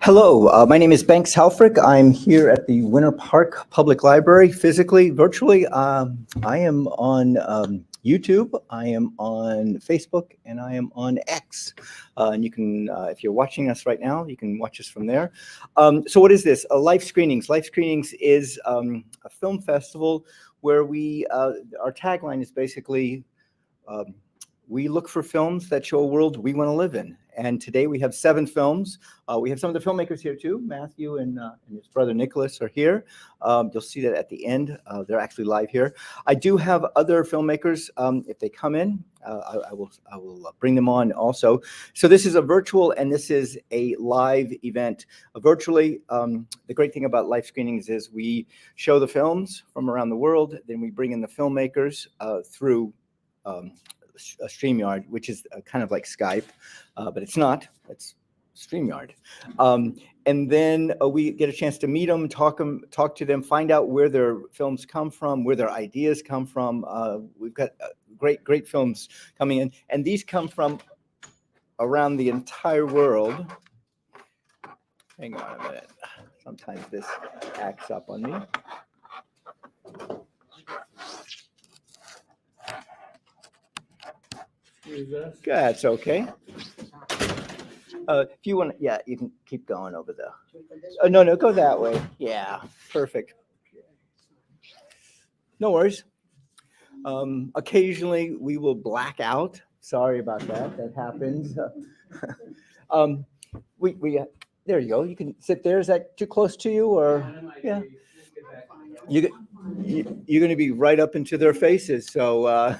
Hello, my name is Banks Halfrick. I'm here at the Winter Park Public Library, physically, virtually. I am on YouTube, I am on Facebook, and I am on X. And you can, if you're watching us right now, you can watch us from there. So what is this? Life Screenings. Life Screenings is a film festival where our tagline is basically, um, we look for films that show a world we want to live in. And today we have 7 films. We have some of the filmmakers here too. Matthew and his brother Nicholas are here. You'll see that at the end. They're actually live here. I do have other filmmakers. If they come in, I will bring them on also. So this is a virtual and this is a live event. Virtually, the great thing about live screenings is we show the films from around the world. Then we bring in the filmmakers through a StreamYard, which is kind of like Skype, but it's not. It's StreamYard. And then we get a chance to meet them, talk to them, find out where their films come from, where their ideas come from. We've got great films coming in, and these come from around the entire world. Hang on a minute. Sometimes this acts up on me. That's okay. If you want, yeah, you can keep going over there. Oh, no, go that way. Yeah, perfect. No worries. Occasionally we will black out. Sorry about that. That happens. There you go. You can sit there. Is that too close to you, or yeah? You're going to be right up into their faces, so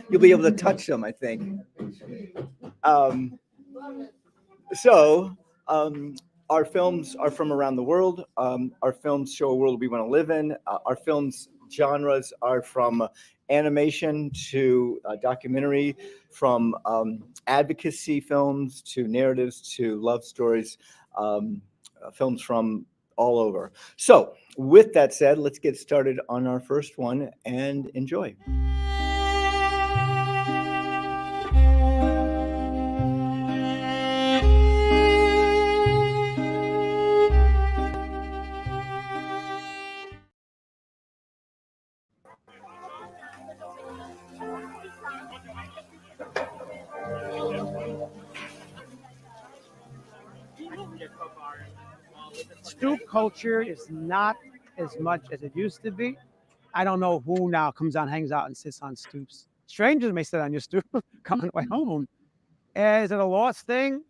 you'll be able to touch them, I think. Our films are from around the world. Our films show a world we want to live in. Our films genres are from animation to documentary, from advocacy films to narratives to love stories, films from all over. So with that said, let's get started on our first one and enjoy. Stoop culture is not as much as it used to be. I don't know who now comes out, hangs out, and sits on stoops. Strangers may sit on your stoop coming way home. Is it a lost thing?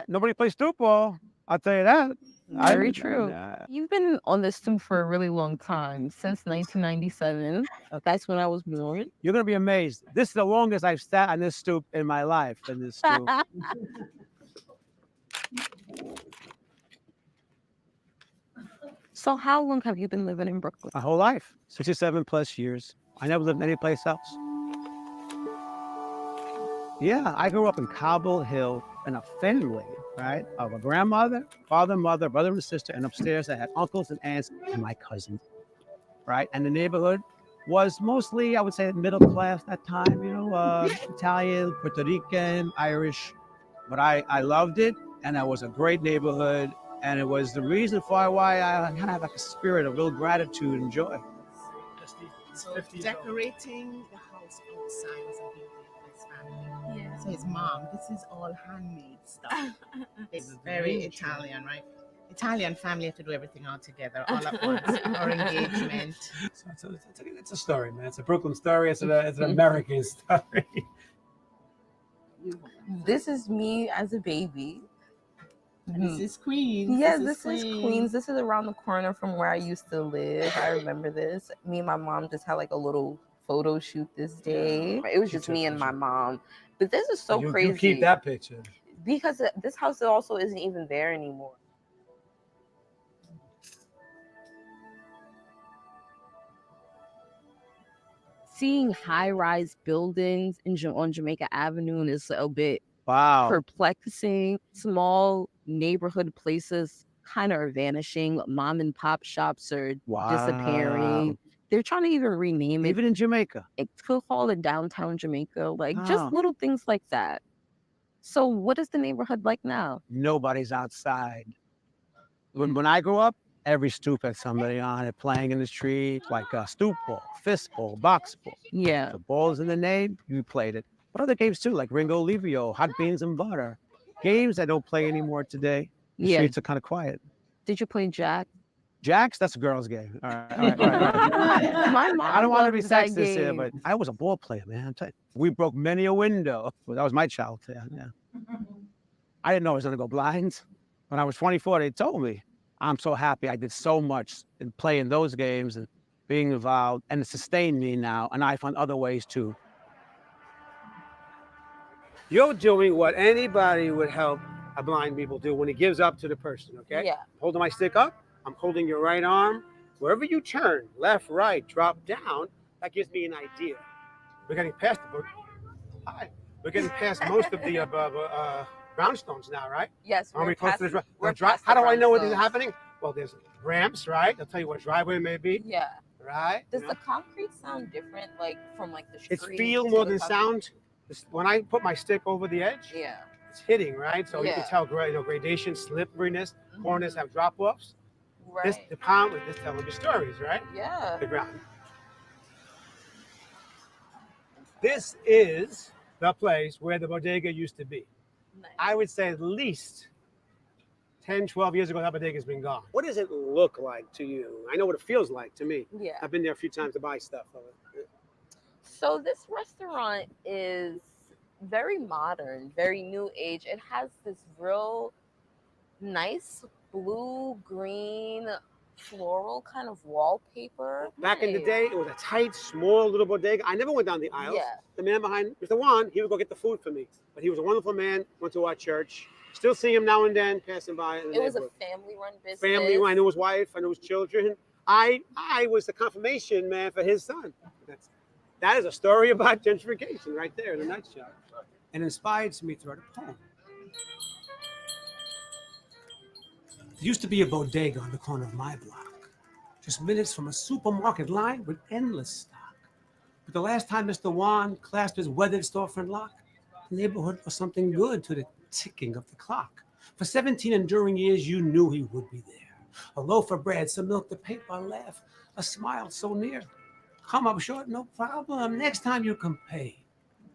Nobody plays stoop ball. I'll tell you that. Very true. You've been on this stoop for a really long time, since 1997. That's when I was born. You're going to be amazed. This is the longest I've sat on this stoop in my life. In this stoop. So how long have you been living in Brooklyn? My whole life, 67 plus years. I never lived anyplace else. Yeah, I grew up in Cobble Hill in a family, right, of a grandmother, father, mother, brother and sister, and upstairs I had uncles and aunts and my cousins, right? And the neighborhood was mostly, I would say, middle class at that time, Italian, Puerto Rican, Irish, but I loved it, and it was a great neighborhood. And it was the reason for why I kind of have like a spirit of real gratitude and joy. So decorating the house outside was a big deal for his family. Yeah. So his mom, this is all handmade stuff. It's very Italian, right? Italian family have to do everything all together, all at once. Our engagement. It's a story, man. It's a Brooklyn story. It's an American story. This is me as a baby. And this is Queens. Yeah, this is Queens. This is around the corner from where I used to live. I remember this. Me and my mom just had like a little photo shoot this day. It was just me and my mom. But this is so crazy. You keep that picture. Because this house also isn't even there anymore. Seeing high-rise buildings on Jamaica Avenue is a bit perplexing. Small neighborhood places kind of are vanishing. Mom and pop shops are disappearing. They're trying to even rename it. Even in Jamaica. It could call it downtown Jamaica. Just little things like that. So what is the neighborhood like now? Nobody's outside. When I grew up, every stoop had somebody on it playing in the street, like a stoop ball, fist ball, box ball. Yeah. The ball's in the name, you played it. But other games too, like Ringo Livio, Hot Beans and Butter. Games I don't play anymore today. The Yeah. streets are kind of quiet. Did you play Jack? Jacks, that's a girl's game. All right, all right, all right. My mom I don't want to be loves that sexist here, game. but I was a ball player, man. I'm telling you. We broke many a window. Well, that was my childhood. Yeah. I didn't know I was going to go blind. When I was 24, they told me. I'm so happy I did so much in playing those games and being involved, and it sustained me now, and I found other ways too. You're doing what anybody would help a blind people do when he gives up to the person, okay? Yeah. Holding my stick up, I'm holding your right arm. Wherever you turn, left, right, drop down, that gives me an idea. We're getting past the book. Hi. We're getting past most of the brownstones now, right? Yes. Are we close to the how do I know what is happening? Well, there's ramps, right? They'll tell you what driveway may be. Yeah. Right? Does the concrete sound different, like from like the street? It's feel more than sound. When I put my stick over the edge, Yeah. it's hitting, right? So you can Yeah. tell, gradation, slipperiness, corners have drop-offs. Right. The pound is just telling me stories, right? Yeah. The ground. This is the place where the bodega used to be. Nice. I would say at least 10, 12 years ago, that bodega's been gone. What does it look like to you? I know what it feels like to me. Yeah. I've been there a few times to buy stuff. So this restaurant is very modern, very new age. It has this real nice blue, green, floral kind of wallpaper. Back in the day, it was a tight, small little bodega. I never went down the aisles. Yeah. The man behind Mr. Juan, he would go get the food for me. But he was a wonderful man, went to our church. Still see him now and then passing by. It was a family-run business. Family, I knew his wife, I knew his children. I was the confirmation man for his son. That is a story about gentrification right there in a nutshell. And inspired me to write a poem. There used to be a bodega on the corner of my block, just minutes from a supermarket line with endless stock. But the last time Mr. Juan clasped his weathered storefront lock, the neighborhood was something good to the ticking of the clock. For 17 enduring years, you knew he would be there. A loaf of bread, some milk to paint my laugh, a smile so near. Come up short, no problem. Next time you can pay.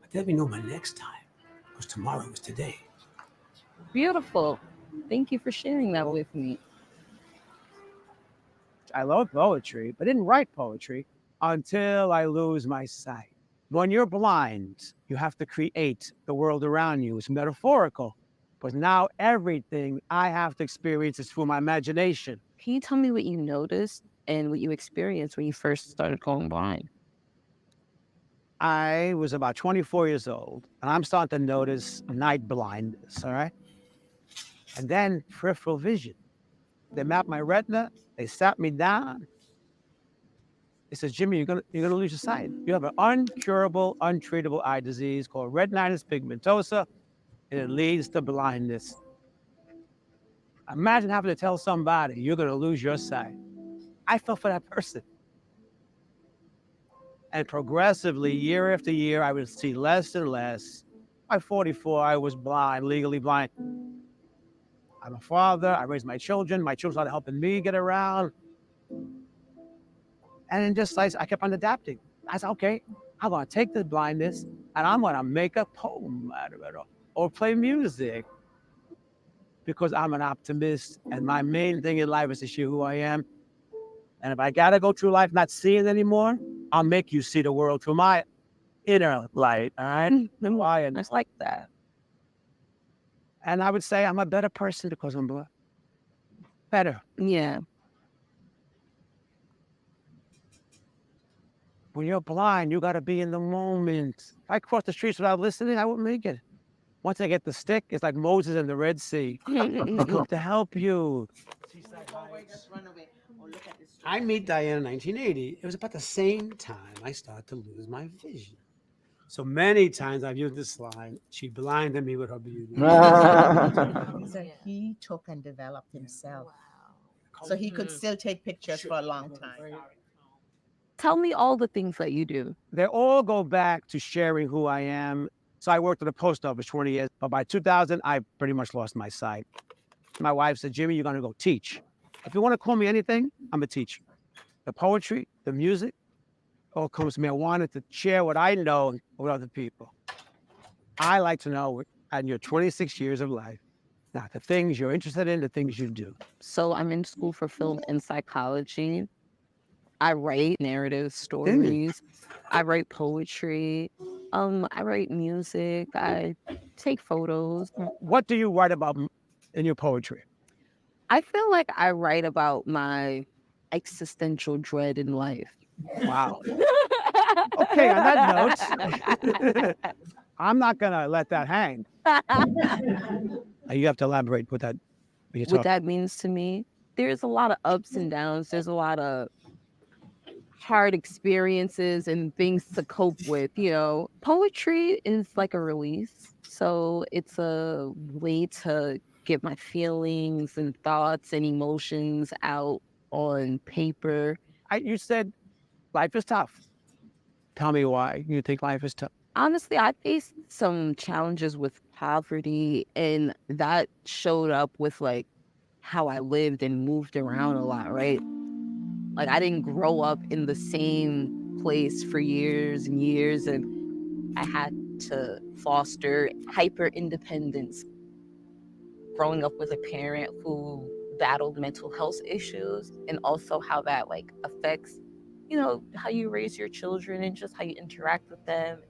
But let me know my next time, because tomorrow is today. Beautiful. Thank you for sharing that with me. I love poetry, but didn't write poetry until I lose my sight. When you're blind, you have to create the world around you. It's metaphorical, but now everything I have to experience is through my imagination. Can you tell me what you noticed and what you experienced when you first started going blind? I was about 24 years old, and I'm starting to notice night blindness, all right? And then peripheral vision. They mapped my retina, they sat me down. They said, Jimmy, you're gonna lose your sight. You have an uncurable, untreatable eye disease called retinitis pigmentosa, and it leads to blindness. Imagine having to tell somebody you're gonna lose your sight. I felt for that person. And progressively, year after year, I would see less and less. By 44, I was blind, legally blind. I'm a father, I raised my children started helping me get around. And just like I kept on adapting. I said, okay, I'm gonna take the blindness and I'm gonna make a poem out of it or play music. Because I'm an optimist and my main thing in life is to share who I am. And if I gotta go through life not seeing anymore, I'll make you see the world through my inner light, all right? I just like that. And I would say I'm a better person because I'm blind. Better. Yeah. When you're blind, you gotta be in the moment. If I cross the streets without listening, I wouldn't make it. Once I get the stick, it's like Moses in the Red Sea. I come to help you. I meet Diane in 1980. It was about the same time I started to lose my vision. So many times I've used this line, she blinded me with her beauty. So he took and developed himself. So he could still take pictures for a long time. Tell me all the things that you do. They all go back to sharing who I am. So I worked at the post office 20 years, but by 2000, I pretty much lost my sight. My wife said, Jimmy, you're going to go teach. If you want to call me anything, I'm a teacher. The poetry, the music, all comes to me. I wanted to share what I know with other people. I like to know, in your 26 years of life, now the things you're interested in, the things you do. So I'm in school for film and psychology. I write narrative stories. I write poetry. I write music. I take photos. What do you write about in your poetry? I feel like I write about my existential dread in life. Wow. Okay, on that note, I'm not going to let that hang. You have to elaborate what that means to me. There's a lot of ups and downs. There's a lot of hard experiences and things to cope with, you know. Poetry is like a release. So it's a way to get my feelings and thoughts and emotions out on paper. You said life is tough. Tell me why you think life is tough. Honestly, I faced some challenges with poverty, and that showed up with like how I lived and moved around a lot, right? Like I didn't grow up in the same place for years and years, and I had to foster hyper independence. Growing up with a parent who battled mental health issues, and also how that like affects, you know, how you raise your children and just how you interact with them.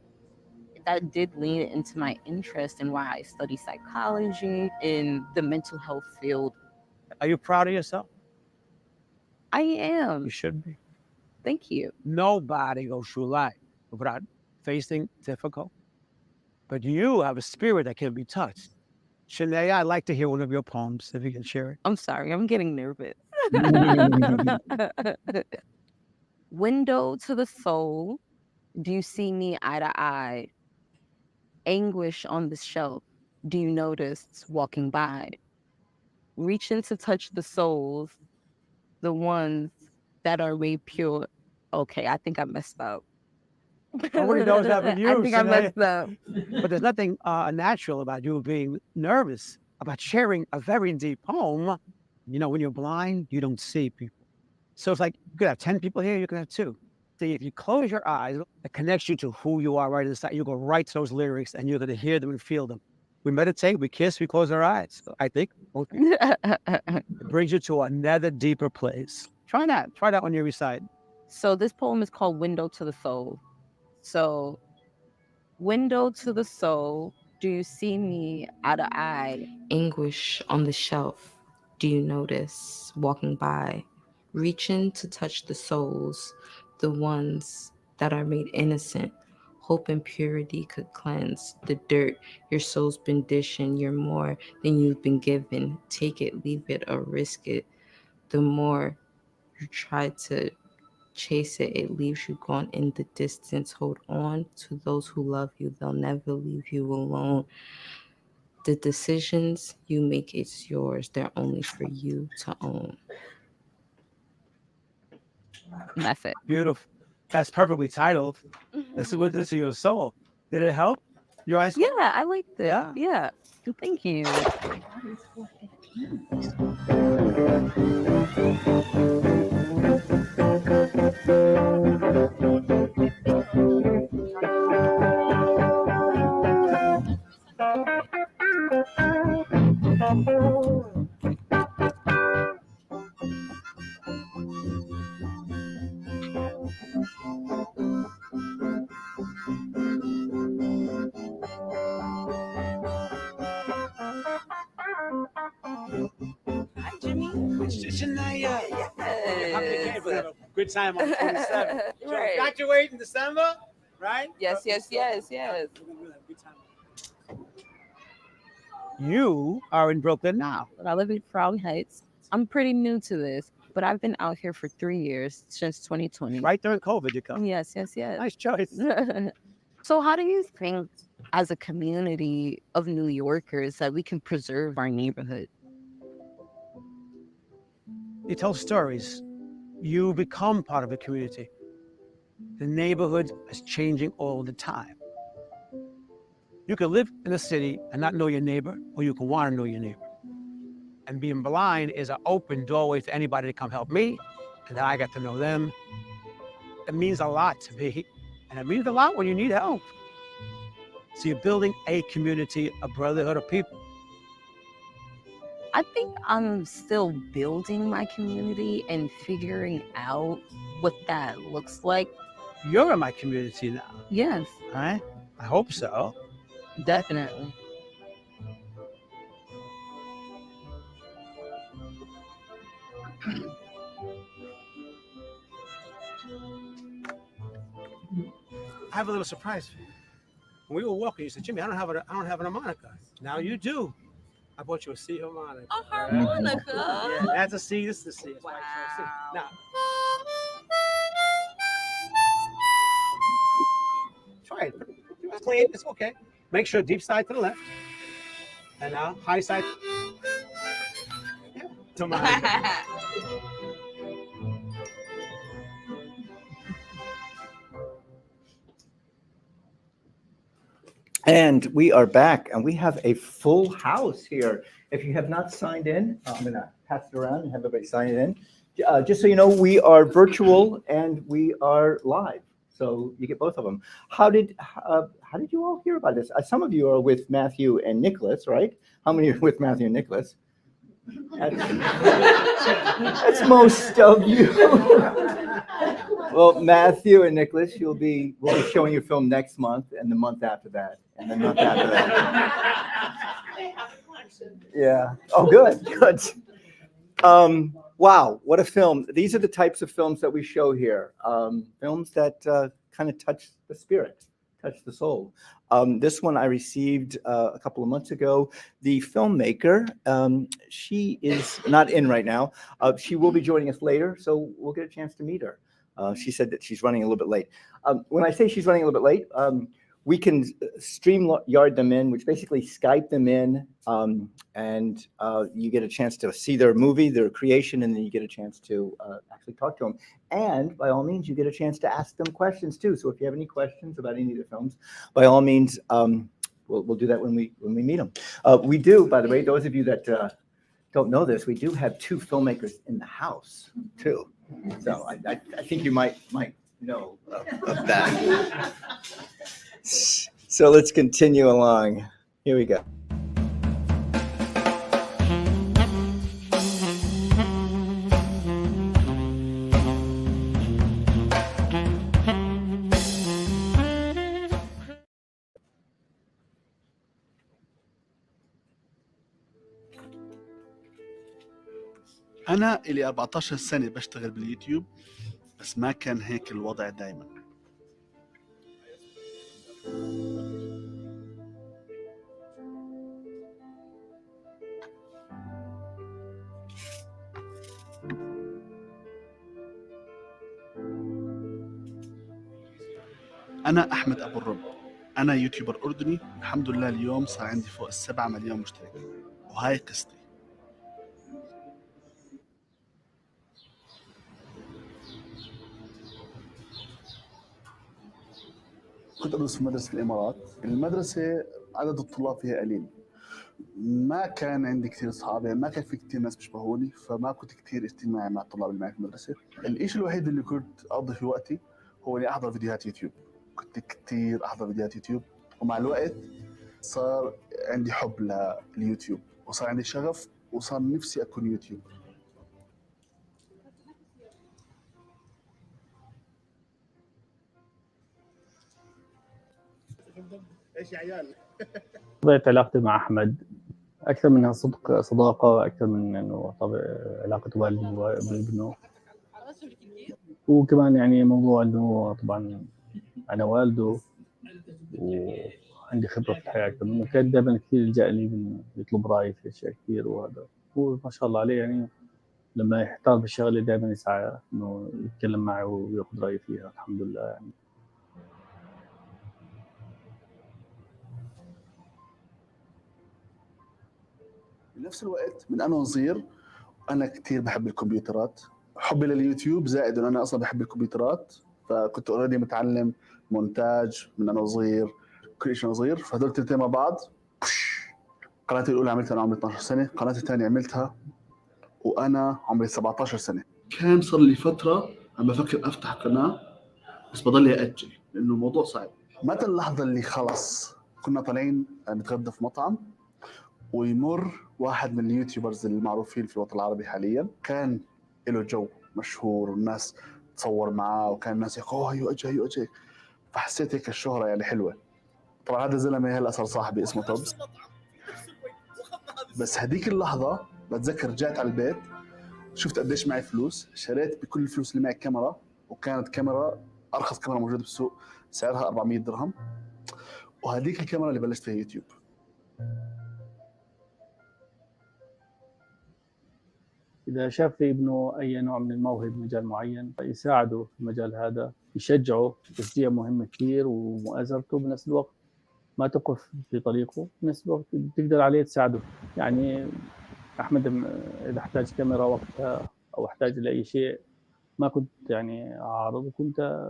That did lean into my interest in why I study psychology in the mental health field. Are you proud of yourself? I am. You should be. Thank you. Nobody goes through life without facing difficult, but you have a spirit that can be touched. Shanae, I'd like to hear one of your poems, if you can share it. I'm sorry, I'm getting nervous. Window to the soul, do you see me eye to eye? Anguish on the shelf, do you notice walking by? Reaching to touch the souls, the ones that are made pure. Okay, I think I messed up. Nobody knows that but you, I think I messed up. But there's nothing unnatural about you being nervous about sharing a very deep poem. You know, when you're blind, you don't see people. So it's like you could have 10 people here, you can have 2. See, if you close your eyes, it connects you to who you are right inside. You go right to those lyrics and you're going to hear them and feel them. We meditate, we kiss, we close our eyes. I think it brings you to another deeper place. Try that. Try that when you recite. So this poem is called Window to the Soul. So, window to the soul, do you see me eye to eye? Anguish on the shelf, do you notice walking by? Reaching to touch the souls, the ones that are made innocent. Hope and purity could cleanse the dirt your soul's been dishing. You're more than you've been given. Take it, leave it, or risk it. The more you try to chase it, it leaves you gone in the distance. Hold on to those who love you. They'll never leave you alone. The decisions you make, it's yours. They're only for you to own. That's it. Beautiful. That's perfectly titled. This is Witness to Your Soul. Did it help your high school? Yeah, I liked it. Yeah. Thank you. Hi, Jimmy. Shania. Yes. Good time on 27. Right. Graduate in December, right? Yes. You are in Brooklyn now. I live in Crown Heights. I'm pretty new to this, but I've been out here for 3 years, since 2020. Right during COVID, you come. Yes. Nice choice. So how do you think, as a community of New Yorkers, that we can preserve our neighborhood? You tell stories. You become part of a community. The neighborhood is changing all the time. You can live in a city and not know your neighbor, or you can want to know your neighbor. And being blind is an open doorway for anybody to come help me, and then I get to know them. It means a lot to me, and it means a lot when you need help. So you're building a community, a brotherhood of people. I think I'm still building my community and figuring out what that looks like. You're in my community now, Yes, right? I hope so. definitely. I have a little surprise for you. When we were walking, you said, "Jimmy, I don't have a harmonica." Now you do. I bought you a C harmonica. A harmonica? Yeah, that's a C. This is the C. It's right, so C. Now, try it. It's clean. It's okay. Make sure deep side to the left. And now high side. Yeah. To my And we are back, and we have a full house here. If you have not signed in, I'm going to pass it around and have everybody sign it in. Just so you know, we are virtual and we are live, so you get both of them. How did you all hear about this? Some of you are with Matthew and Nicholas, right? How many are with Matthew and Nicholas? That's most of you. Well, Matthew and Nicholas, we'll be showing your film next month, and the month after that, and the month after that. Yeah. Oh, good. Wow, what a film. These are the types of films that we show here. Films that kind of touch the spirit, touch the soul. This one I received a couple of months ago. The filmmaker, she is not in right now. She will be joining us later, so we'll get a chance to meet her. She said that she's running a little bit late. When I say she's running a little bit late, we can StreamYard them in, which basically Skype them in, and you get a chance to see their movie, their creation, and then you get a chance to actually talk to them. And by all means, you get a chance to ask them questions too. So if you have any questions about any of the films, by all means, we'll do that when we meet them. We do, by the way, those of you that don't know this, we do have two filmmakers in the house too. So I think you might know of that. So let's continue along. Here we go. أنا إلي 14 سنة بشتغل باليوتيوب، بس ما كان هيك الوضع دايما. أنا أحمد أبو الرب، أنا يوتيوبر أردني. الحمد لله اليوم صار عندي فوق 7 مليون مشترك، وهاي قصتي. كنت أدرس في مدرسة الإمارات. المدرسة عدد الطلاب فيها قليل، ما كان عندي كثير أصحاب، يعني ما كان في كثير ناس بيشبهوني، فما كنت كثير اجتماعي مع الطلاب اللي معي في المدرسة. الإشي الوحيد اللي كنت أقضي فيه وقتي هو إني أحضر فيديوهات يوتيوب. كنت كثير أحضر فيديوهات يوتيوب، ومع الوقت صار عندي حب لليوتيوب، وصار عندي شغف، وصار نفسي أكون يوتيوبر. ايش يا عيال؟ طبيعة علاقتي مع أحمد أكثر منها صداقة أكثر من إنه علاقة والد بابنه، وكمان يعني موضوع إنه طبعا أنا والده وعندي خبرة في الحياة أكثر منه، كان دائما كثير يلجأ لي يطلب رأيي في أشياء كثير، وهذا هو ما شاء الله عليه يعني لما يحتار بالشغلة دائما يسعى إنه يتكلم معي ويأخذ رأيي فيها، الحمد لله يعني. بنفس الوقت من أنا صغير أنا كتير بحب الكمبيوترات، حبي لليوتيوب زائد إنه أنا أصلاً بحب الكمبيوترات، فكنت أوريدي متعلم مونتاج من أنا صغير، كل شيء صغير، فهدول التنتين مع بعض قناتي الأولى عملتها أنا عمري 12 سنة، قناتي الثانية عملتها وأنا عمري 17 سنة. كان صار لي فترة عم بفكر أفتح قناة بس بضلي أأجل لأنه الموضوع صعب. متى اللحظة اللي خلص كنا طالعين نتغدى في مطعم ويمر واحد من اليوتيوبرز المعروفين في الوطن العربي حاليا، كان له جو مشهور والناس تصور معاه وكان الناس يقولوا هيو أجي هيو أجي، فحسيت هيك الشهرة يعني حلوة. طبعا هذا الزلمة هلا صار صاحبي اسمه توبس. بس هديك اللحظة بتذكر رجعت على البيت شفت قديش معي فلوس، شريت بكل الفلوس اللي معي كاميرا، وكانت كاميرا أرخص كاميرا موجودة بالسوق سعرها 400 درهم، وهديك الكاميرا اللي بلشت فيها يوتيوب. إذا شاف في ابنه أي نوع من الموهبة بمجال معين يساعده في المجال هذا، يشجعه. تشجيع مهم كثير ومؤازرته بنفس الوقت، ما تقف في طريقه، بنفس الوقت تقدر عليه تساعده. يعني أحمد إذا احتاج كاميرا وقتها أو احتاج لأي شيء ما كنت يعني أعارض، وكنت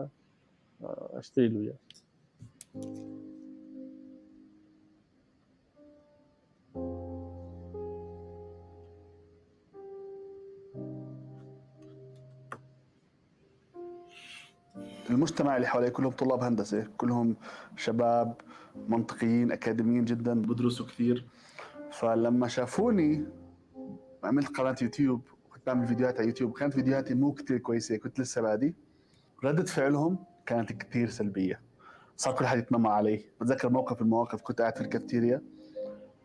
أشتري له إياه. المجتمع اللي حوالي كلهم طلاب هندسة، كلهم شباب منطقيين أكاديميين جدا بدرسوا كثير. فلما شافوني عملت قناة يوتيوب وكنت بعمل فيديوهات على يوتيوب، كانت فيديوهاتي مو كتير كويسة، كنت لسه بادي، ردة فعلهم كانت كتير سلبية. صار كل حد يتنمر علي. بتذكر موقف من المواقف، كنت قاعد في الكافتيريا،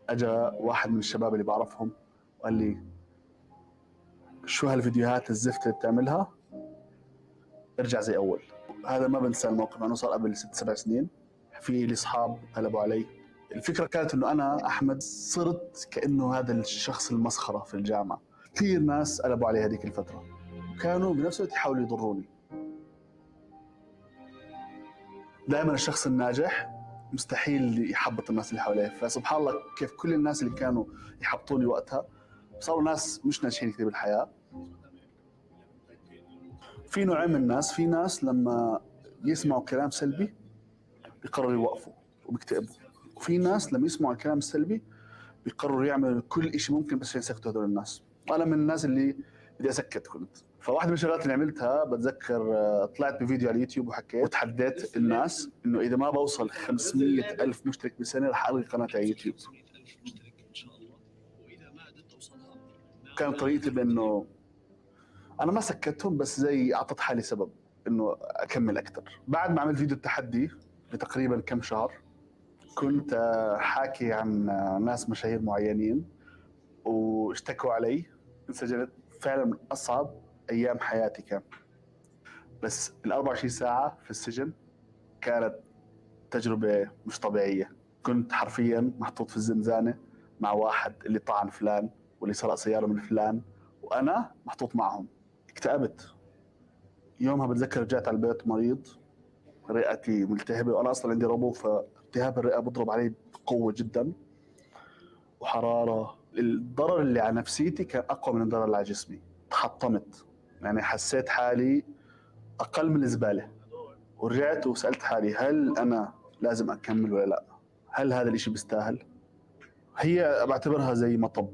اجى واحد من الشباب اللي بعرفهم وقال لي شو هالفيديوهات الزفت اللي بتعملها، ارجع زي اول. هذا ما بنسى الموقف، انه صار قبل 6-7 سنين. في لي اصحاب قلبوا علي. الفكره كانت انه انا احمد صرت كانه هذا الشخص المسخره في الجامعه. كثير ناس قلبوا علي هذيك الفتره وكانوا بنفس الوقت يحاولوا يضروني. دائما الشخص الناجح مستحيل يحبط الناس اللي حواليه، فسبحان الله كيف كل الناس اللي كانوا يحبطوني وقتها صاروا ناس مش ناجحين كثير بالحياه. في نوعين من الناس، في ناس لما يسمعوا كلام سلبي بيقرروا يوقفوا وبيكتئبوا، وفي ناس لما يسمعوا الكلام السلبي بيقرروا يعملوا كل شيء ممكن بس يسكتوا هذول الناس. وانا من الناس اللي بدي اسكت كنت. فواحده من الشغلات اللي عملتها بتذكر طلعت بفيديو على اليوتيوب وحكيت وتحديت الناس انه اذا ما بوصل 500 ألف مشترك بالسنه رح الغي قناتي على يوتيوب. كانت طريقتي بانه انا ما سكتهم، بس زي اعطيت حالي سبب انه اكمل اكثر. بعد ما عملت فيديو التحدي بتقريبا كم شهر كنت حاكي عن ناس مشاهير معينين واشتكوا علي، انسجنت. فعلا من اصعب ايام حياتي كان. بس ال 24 ساعه في السجن كانت تجربه مش طبيعيه. كنت حرفيا محطوط في الزنزانه مع واحد اللي طعن فلان واللي سرق سياره من فلان، وانا محطوط معهم. اكتئبت يومها. بتذكر رجعت على البيت مريض، رئتي ملتهبه، وانا اصلا عندي ربو، فالتهاب الرئه بضرب علي بقوه جدا وحراره. الضرر اللي على نفسيتي كان اقوى من الضرر اللي على جسمي. تحطمت، يعني حسيت حالي اقل من الزباله. ورجعت وسالت حالي هل انا لازم اكمل ولا لا؟ هل هذا الاشي بيستاهل؟ هي بعتبرها زي مطب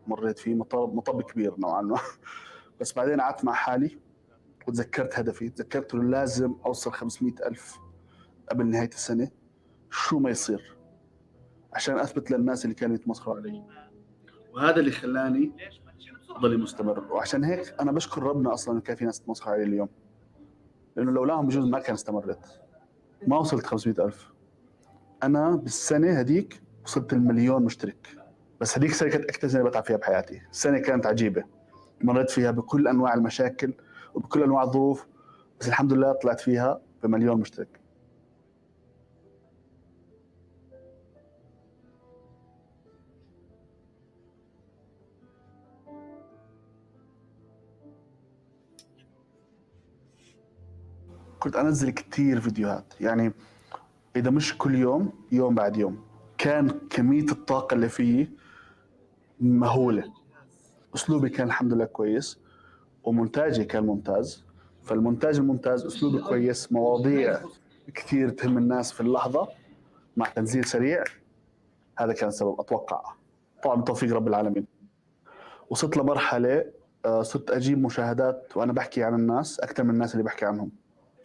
مريت فيه، مطب كبير نوعا ما. بس بعدين قعدت مع حالي وتذكرت هدفي، تذكرت انه لازم اوصل 500 ألف قبل نهاية السنة شو ما يصير، عشان اثبت للناس اللي كانوا يتمسخروا علي. وهذا اللي خلاني ضلي مستمر. وعشان هيك انا بشكر ربنا اصلا انه كان في ناس تتمسخر علي اليوم، لانه لولاهم بجوز ما كان استمرت. ما وصلت 500 ألف. انا بالسنة هديك وصلت المليون مشترك. بس هديك السنة كانت اكثر سنة بتعب فيها بحياتي. السنة كانت عجيبة، مريت فيها بكل انواع المشاكل وبكل انواع الظروف، بس الحمد لله طلعت فيها بمليون مشترك. كنت انزل كثير فيديوهات، يعني اذا مش كل يوم، يوم بعد يوم. كان كمية الطاقة اللي فيه مهولة. اسلوبي كان الحمد لله كويس، ومونتاجي كان ممتاز. فالمونتاج الممتاز، اسلوبي كويس، مواضيع كثير تهم الناس في اللحظة مع تنزيل سريع. هذا كان السبب أتوقع، طبعا بتوفيق رب العالمين. وصلت لمرحلة صرت أجيب مشاهدات وأنا بحكي عن الناس أكثر من الناس اللي بحكي عنهم.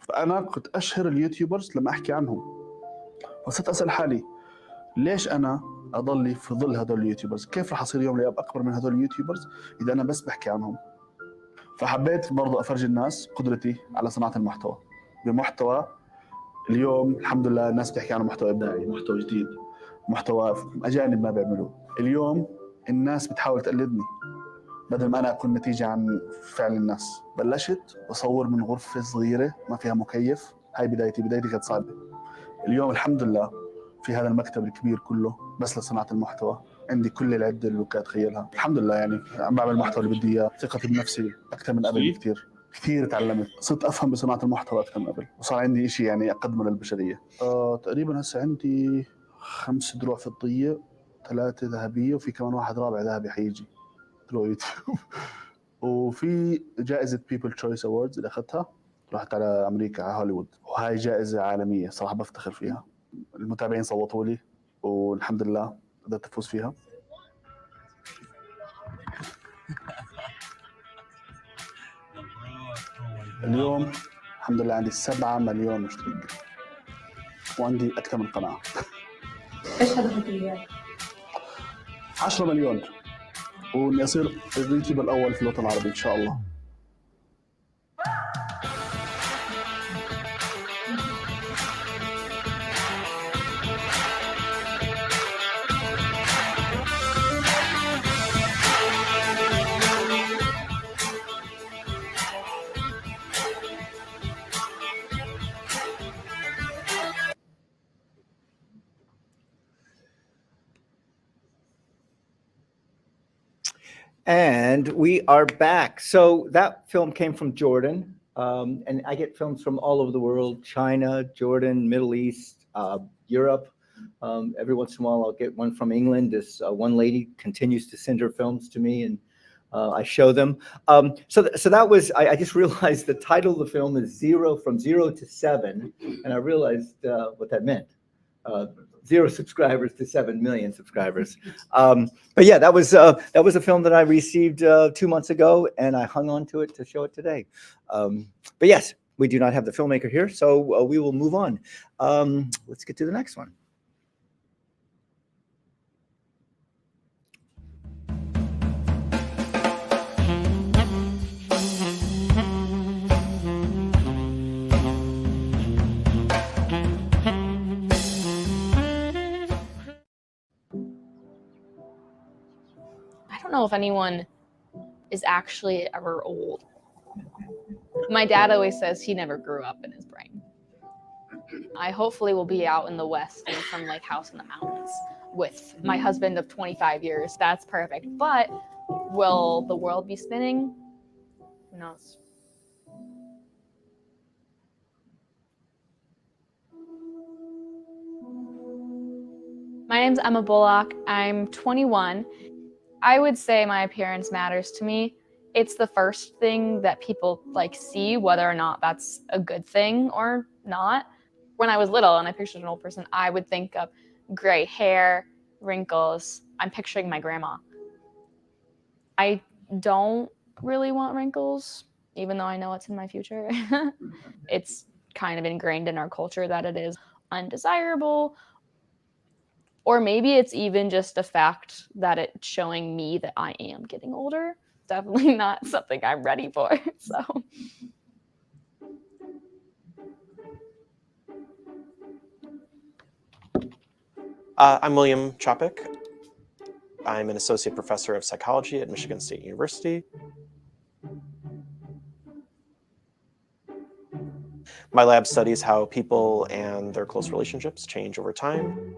فأنا كنت أشهر اليوتيوبرز لما أحكي عنهم، فصرت أسأل حالي ليش أنا أضلي في ظل هدول اليوتيوبرز؟ كيف رح أصير يوم الأيام أكبر من هدول اليوتيوبرز إذا أنا بس بحكي عنهم؟ فحبيت برضه أفرجي الناس قدرتي على صناعة المحتوى بمحتوى. اليوم الحمد لله الناس بتحكي عن محتوى إبداعي، محتوى جديد، محتوى أجانب ما بيعملوه. اليوم الناس بتحاول تقلدني بدل ما أنا أكون نتيجة عن فعل الناس. بلشت بصور من غرفة صغيرة ما فيها مكيف، هاي بدايتي كانت صعبة. اليوم الحمد لله في هذا المكتب الكبير كله بس لصناعة المحتوى، عندي كل العدة اللي ممكن أتخيلها. الحمد لله يعني عم بعمل المحتوى اللي بدي إياه، ثقتي بنفسي أكثر من قبل بكثير. كثير تعلمت، صرت أفهم بصناعة المحتوى أكثر من قبل، وصار عندي إشي يعني أقدمه للبشرية. تقريبا هسه عندي 5 دروع فضية، 3 ذهبية، وفي كمان واحد رابع ذهبي حيجي دروع يوتيوب. وفي جائزة People Choice Awards اللي أخذتها، رحت على أمريكا على هوليوود، وهاي جائزة عالمية صراحة بفتخر فيها. المتابعين صوتوا لي والحمد لله قدرت أفوز فيها. اليوم الحمد لله عندي 7 مليون مشترك وعندي أكثر من قناة. ايش هدفك اليوم؟ 10 مليون وإني أصير اليوتيوبر الأول في الوطن العربي إن شاء الله. And we are back. So that film came from Jordan. And I get films from all over the world, China, Jordan, Middle East, Europe. Every once in a while, I'll get one from England. This one lady continues to send her films to me, and I show them. So that was, I just realized the title of the film is From Zero to Seven, and I realized what that meant. 0 subscribers to 7 million subscribers. But yeah, that was a film that I received 2 months ago, and I hung on to it to show it today. But yes, we do not have the filmmaker here, so we will move on. Let's get to the next one. I don't know if anyone is actually ever old. My dad always says he never grew up in his brain. I hopefully will be out in the West in some like house in the mountains with my husband of 25 years. That's perfect. But will the world be spinning? Who knows? My name's Emma Bullock. I'm 21. I would say my appearance matters to me. It's the first thing that people like see, whether or not that's a good thing or not. When I was little and I pictured an old person, I would think of gray hair, wrinkles. I'm picturing my grandma. I don't really want wrinkles, even though I know it's in my future. It's kind of ingrained in our culture that it is undesirable. Or maybe it's even just a fact that it's showing me that I am getting older. Definitely not something I'm ready for, so. I'm William Chopik. I'm an associate professor of psychology at Michigan State University. My lab studies how people and their close relationships change over time.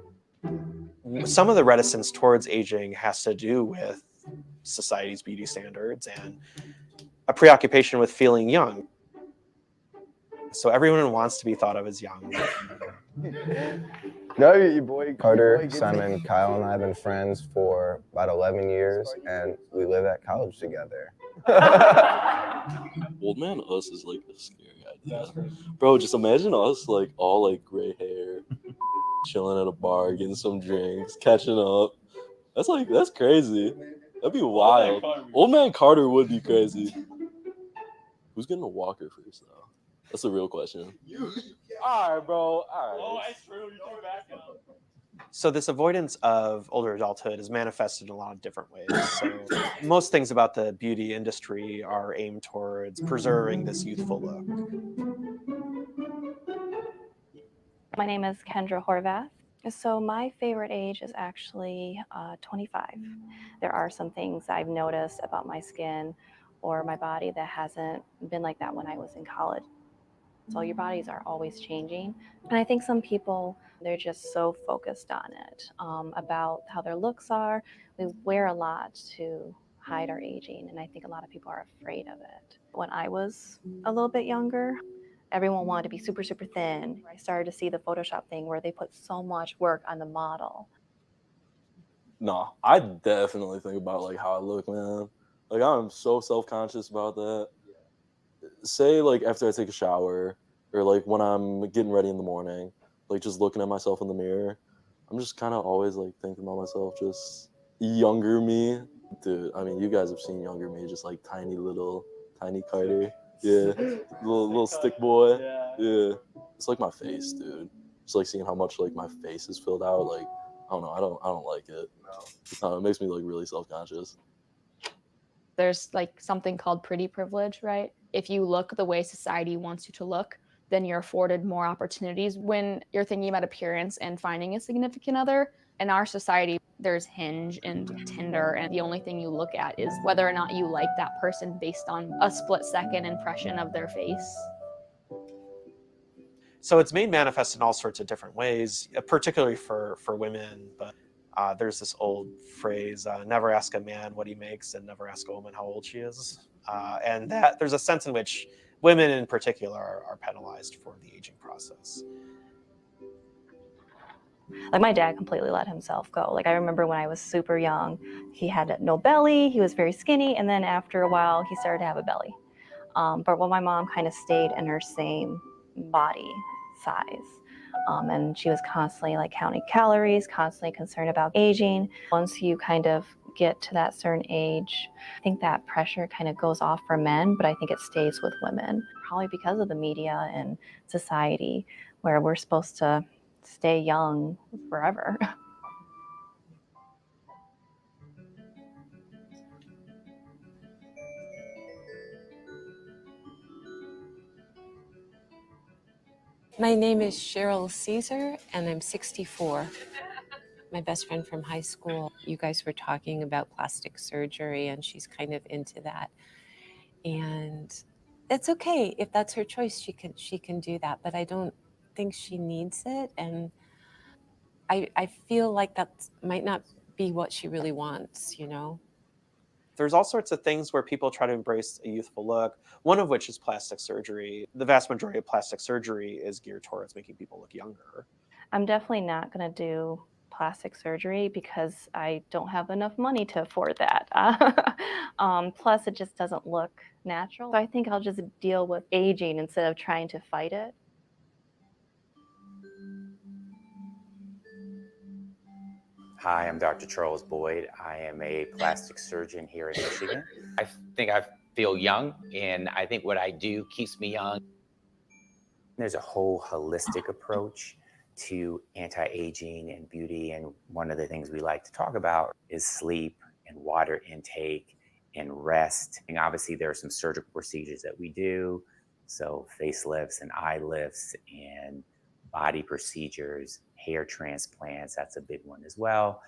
Some of the reticence towards aging has to do with society's beauty standards and a preoccupation with feeling young. So everyone wants to be thought of as young. No, your boy Carter, Simon, Kyle, and I have been friends for about 11 years, and we live at college together. Old man us is like a scary idea. Bro, just imagine us like all like gray hair, chilling at a bar, getting some drinks, catching up. That's crazy. That'd be wild. Old Man Carter would be crazy. Who's getting a walker first though? That's a real question. All right, bro. All right. Oh, it's true. You threw back up. So this avoidance of older adulthood is manifested in a lot of different ways. So most things about the beauty industry are aimed towards preserving this youthful look. My name is Kendra Horvath. So my favorite age is actually 25. There are some things I've noticed about my skin or my body that hasn't been like that when I was in college. So your bodies are always changing. And I think some people, they're just so focused on it, about how their looks are. We wear a lot to hide our aging, and I think a lot of people are afraid of it. When I was a little bit younger, everyone wanted to be super, super thin. I started to see the Photoshop thing where they put so much work on the model. No, I definitely think about like how I look, man. Like I'm so self-conscious about that. Say like after I take a shower or like when I'm getting ready in the morning, like just looking at myself in the mirror, I'm just kind of always like thinking about myself, just younger me. Dude, I mean, you guys have seen younger me, just like tiny Carter. Yeah, little stick boy. Yeah, it's like my face, dude. Just like seeing how much like my face is filled out. Like I don't know, I don't like it. It makes me like really self-conscious. There's like something called pretty privilege, right? If you look the way society wants you to look, then you're afforded more opportunities when you're thinking about appearance and finding a significant other. In our society, there's Hinge and Tinder, and the only thing you look at is whether or not you like that person based on a split-second impression of their face. So it's made manifest in all sorts of different ways, particularly for women. But there's this old phrase, never ask a man what he makes and never ask a woman how old she is. And that there's a sense in which women in particular are penalized for the aging process. Like my dad completely let himself go. Like I remember when I was super young, he had no belly, he was very skinny, and then after a while he started to have a belly. But when my mom kind of stayed in her same body size, and she was constantly like counting calories, constantly concerned about aging. Once you kind of get to that certain age, I think that pressure kind of goes off for men, but I think it stays with women, probably because of the media and society, where we're supposed to stay young forever. My name is Cheryl Caesar, and I'm 64. My best friend from high school, you guys were talking about plastic surgery, and she's kind of into that. And it's okay if that's her choice. She can do that, but I don't think she needs it. And I feel like that might not be what she really wants, you know? There's all sorts of things where people try to embrace a youthful look, one of which is plastic surgery. The vast majority of plastic surgery is geared towards making people look younger. I'm definitely not going to do plastic surgery because I don't have enough money to afford that. Plus, it just doesn't look natural. So I think I'll just deal with aging instead of trying to fight it. Hi, I'm Dr. Charles Boyd. I am a plastic surgeon here in Michigan. I think I feel young, and I think what I do keeps me young. There's a whole holistic approach to anti-aging and beauty, and one of the things we like to talk about is sleep and water intake and rest. And obviously there are some surgical procedures that we do, so facelifts and eye lifts and body procedures, hair transplants, that's a big one as well.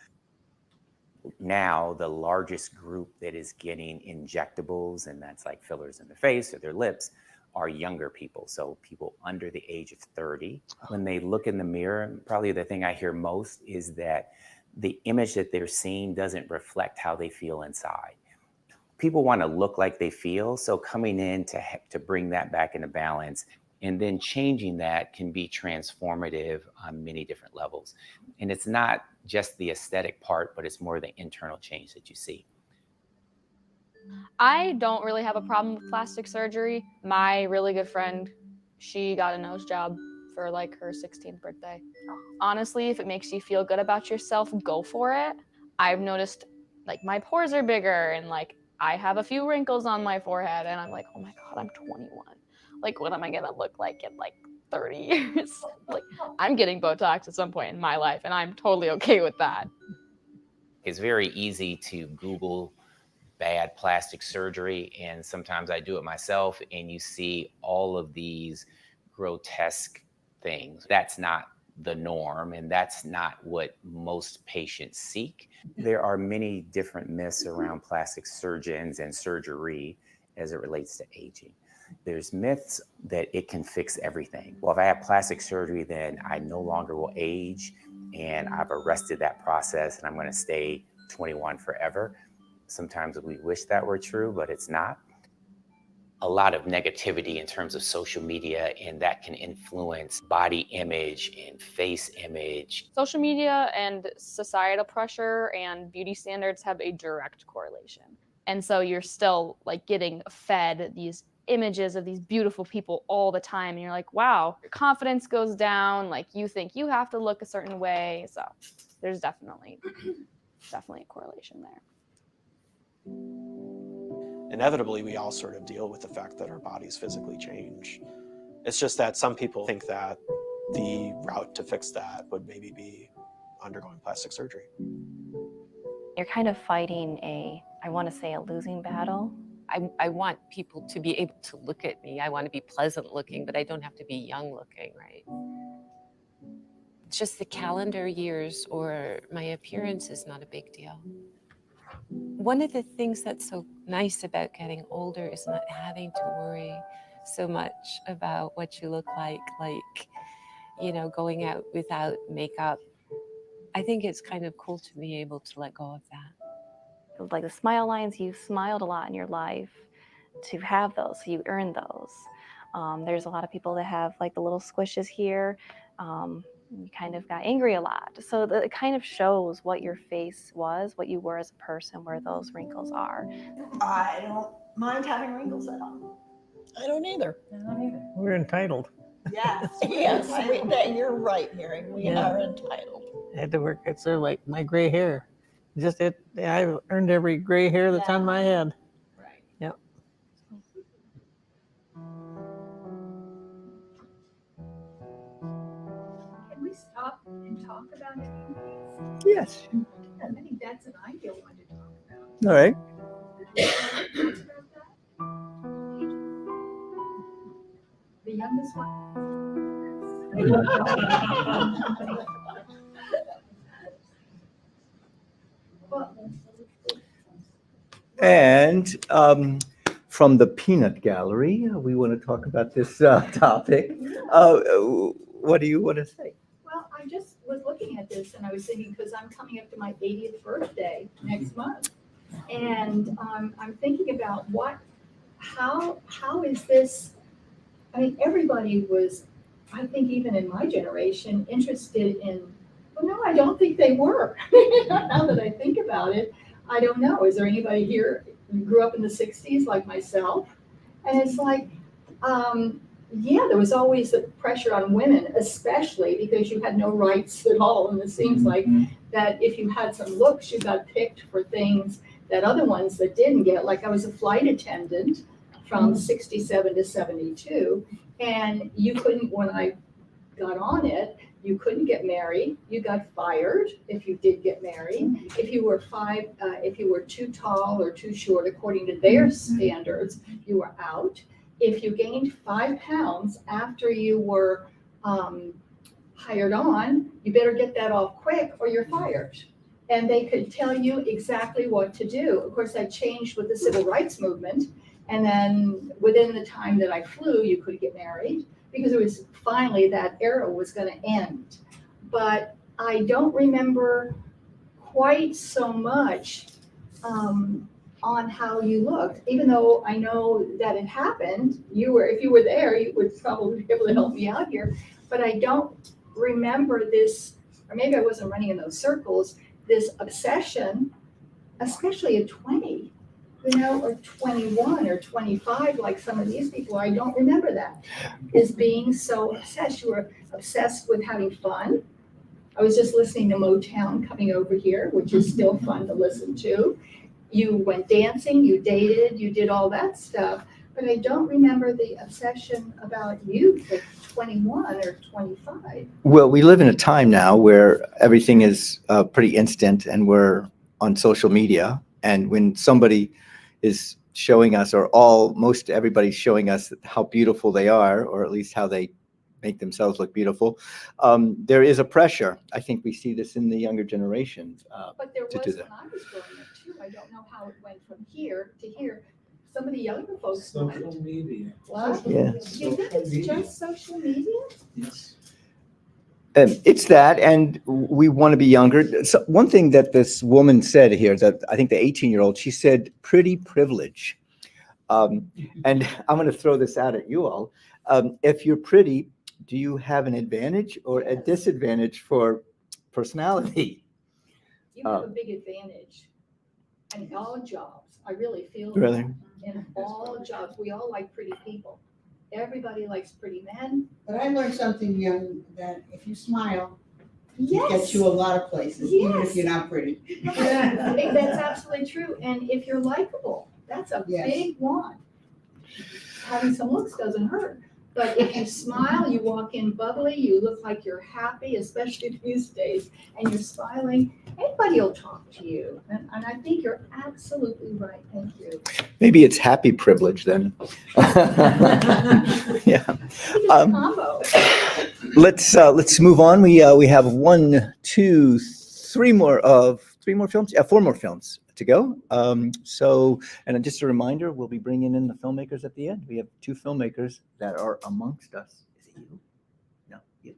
Now, the largest group that is getting injectables, and that's like fillers in the face or their lips, are younger people. So people under the age of 30. When they look in the mirror, probably the thing I hear most is that the image that they're seeing doesn't reflect how they feel inside. People want to look like they feel, so coming in to bring that back into balance and then changing that can be transformative on many different levels. And it's not just the aesthetic part, but it's more the internal change that you see. I don't really have a problem with plastic surgery. My really good friend, she got a nose job for like her 16th birthday. Honestly, if it makes you feel good about yourself, go for it. I've noticed like my pores are bigger and like I have a few wrinkles on my forehead and I'm like, oh my God, I'm 21. Like, what am I gonna look like in like 30 years? Like, I'm getting Botox at some point in my life and I'm totally okay with that. It's very easy to Google bad plastic surgery, and sometimes I do it myself, and you see all of these grotesque things. That's not the norm, and that's not what most patients seek. There are many different myths around plastic surgeons and surgery as it relates to aging. There's myths that it can fix everything. Well, if I have plastic surgery, then I no longer will age, and I've arrested that process, and I'm going to stay 21 forever. Sometimes we wish that were true, but it's not. A lot of negativity in terms of social media, and that can influence body image and face image. Social media and societal pressure and beauty standards have a direct correlation. And so you're still like getting fed these images of these beautiful people all the time. And you're like, wow, your confidence goes down. Like you think you have to look a certain way. So there's definitely a correlation there. Inevitably, we all sort of deal with the fact that our bodies physically change. It's just that some people think that the route to fix that would maybe be undergoing plastic surgery. You're kind of fighting I want to say a losing battle. I want people to be able to look at me. I want to be pleasant looking, but I don't have to be young looking, right? It's just the calendar years or my appearance is not a big deal. One of the things that's so nice about getting older is not having to worry so much about what you look like, you know, going out without makeup. I think it's kind of cool to be able to let go of that. Like the smile lines, you've smiled a lot in your life. To have those, so you earn those. There's a lot of people that have like the little squishes here. You kind of got angry a lot. So it kind of shows what your face was, what you were as a person, where those wrinkles are. I don't mind having wrinkles at all. I don't either. We're entitled. Yes, yes, you're right, Mary. We are entitled. I had to work. It's sort of like my gray hair. I've earned every gray hair that's on my head. Right. Yep. Can we stop and talk about aging, please? Yes. I think that's an ideal one to talk about. All right. The youngest one. And from the Peanut Gallery, we want to talk about this topic. What do you want to say? Well, I just was looking at this and I was thinking, because I'm coming up to my 80th birthday next month. And I'm thinking about how is this, I mean, everybody was, I think even in my generation, interested in, well, no, I don't think they were. Now that I think about it, I don't know. Is there anybody here who grew up in the 60s like myself? And it's like, yeah, there was always the pressure on women, especially because you had no rights at all. And it seems like that if you had some looks, you got picked for things that other ones that didn't get. Like I was a flight attendant from 67 to 72. And you couldn't, when I got on it, you couldn't get married. You got fired if you did get married. If you were too tall or too short, according to their standards, you were out. If you gained 5 pounds after you were hired on, you better get that off quick or you're fired. And they could tell you exactly what to do. Of course, that changed with the civil rights movement. And then within the time that I flew, you could get married because it was finally that era was going to end. But I don't remember quite so much on how you looked, even though I know that it happened. If you were there, you would probably be able to help me out here. But I don't remember this, or maybe I wasn't running in those circles, this obsession, especially at 20, or 21 or 25, like some of these people, I don't remember that, is being so obsessed. You were obsessed with having fun. I was just listening to Motown coming over here, which is still fun to listen to. You went dancing, you dated, you did all that stuff, but I don't remember the obsession about youth at 21 or 25. Well, we live in a time now where everything is pretty instant and we're on social media. And when somebody is showing us, or most everybody's showing us how beautiful they are, or at least how they make themselves look beautiful, there is a pressure. I think we see this in the younger generation But there to was do when that. I was growing up too. I don't know how it went from here to here. Some of the younger folks Social media. What? Yeah. You think it's just social media? Yes. It's that, and we want to be younger. So one thing that this woman said here, that I think the 18-year-old, she said, pretty privilege. And I'm going to throw this out at you all. If you're pretty, do you have an advantage or a disadvantage for personality? You have a big advantage in all jobs. I really feel Really? that. In all jobs, we all like pretty people. Everybody likes pretty men. But I learned something young, that if you smile, it Yes. gets you a lot of places, even Yes. if you're not pretty. That's absolutely true. And if you're likable, that's a Yes. big one. Having some looks doesn't hurt. But if you smile, you walk in bubbly, you look like you're happy, especially these days, and you're smiling, anybody will talk to you. And I think you're absolutely right. Thank you. Maybe it's happy privilege then. Yeah. Combo. Let's move on. We have 1, 2, 3 more films. 4 more films to go. And just a reminder, we'll be bringing in the filmmakers at the end. We have 2 filmmakers that are amongst us. Is it you? No, you.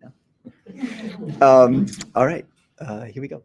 No. All right. Here we go.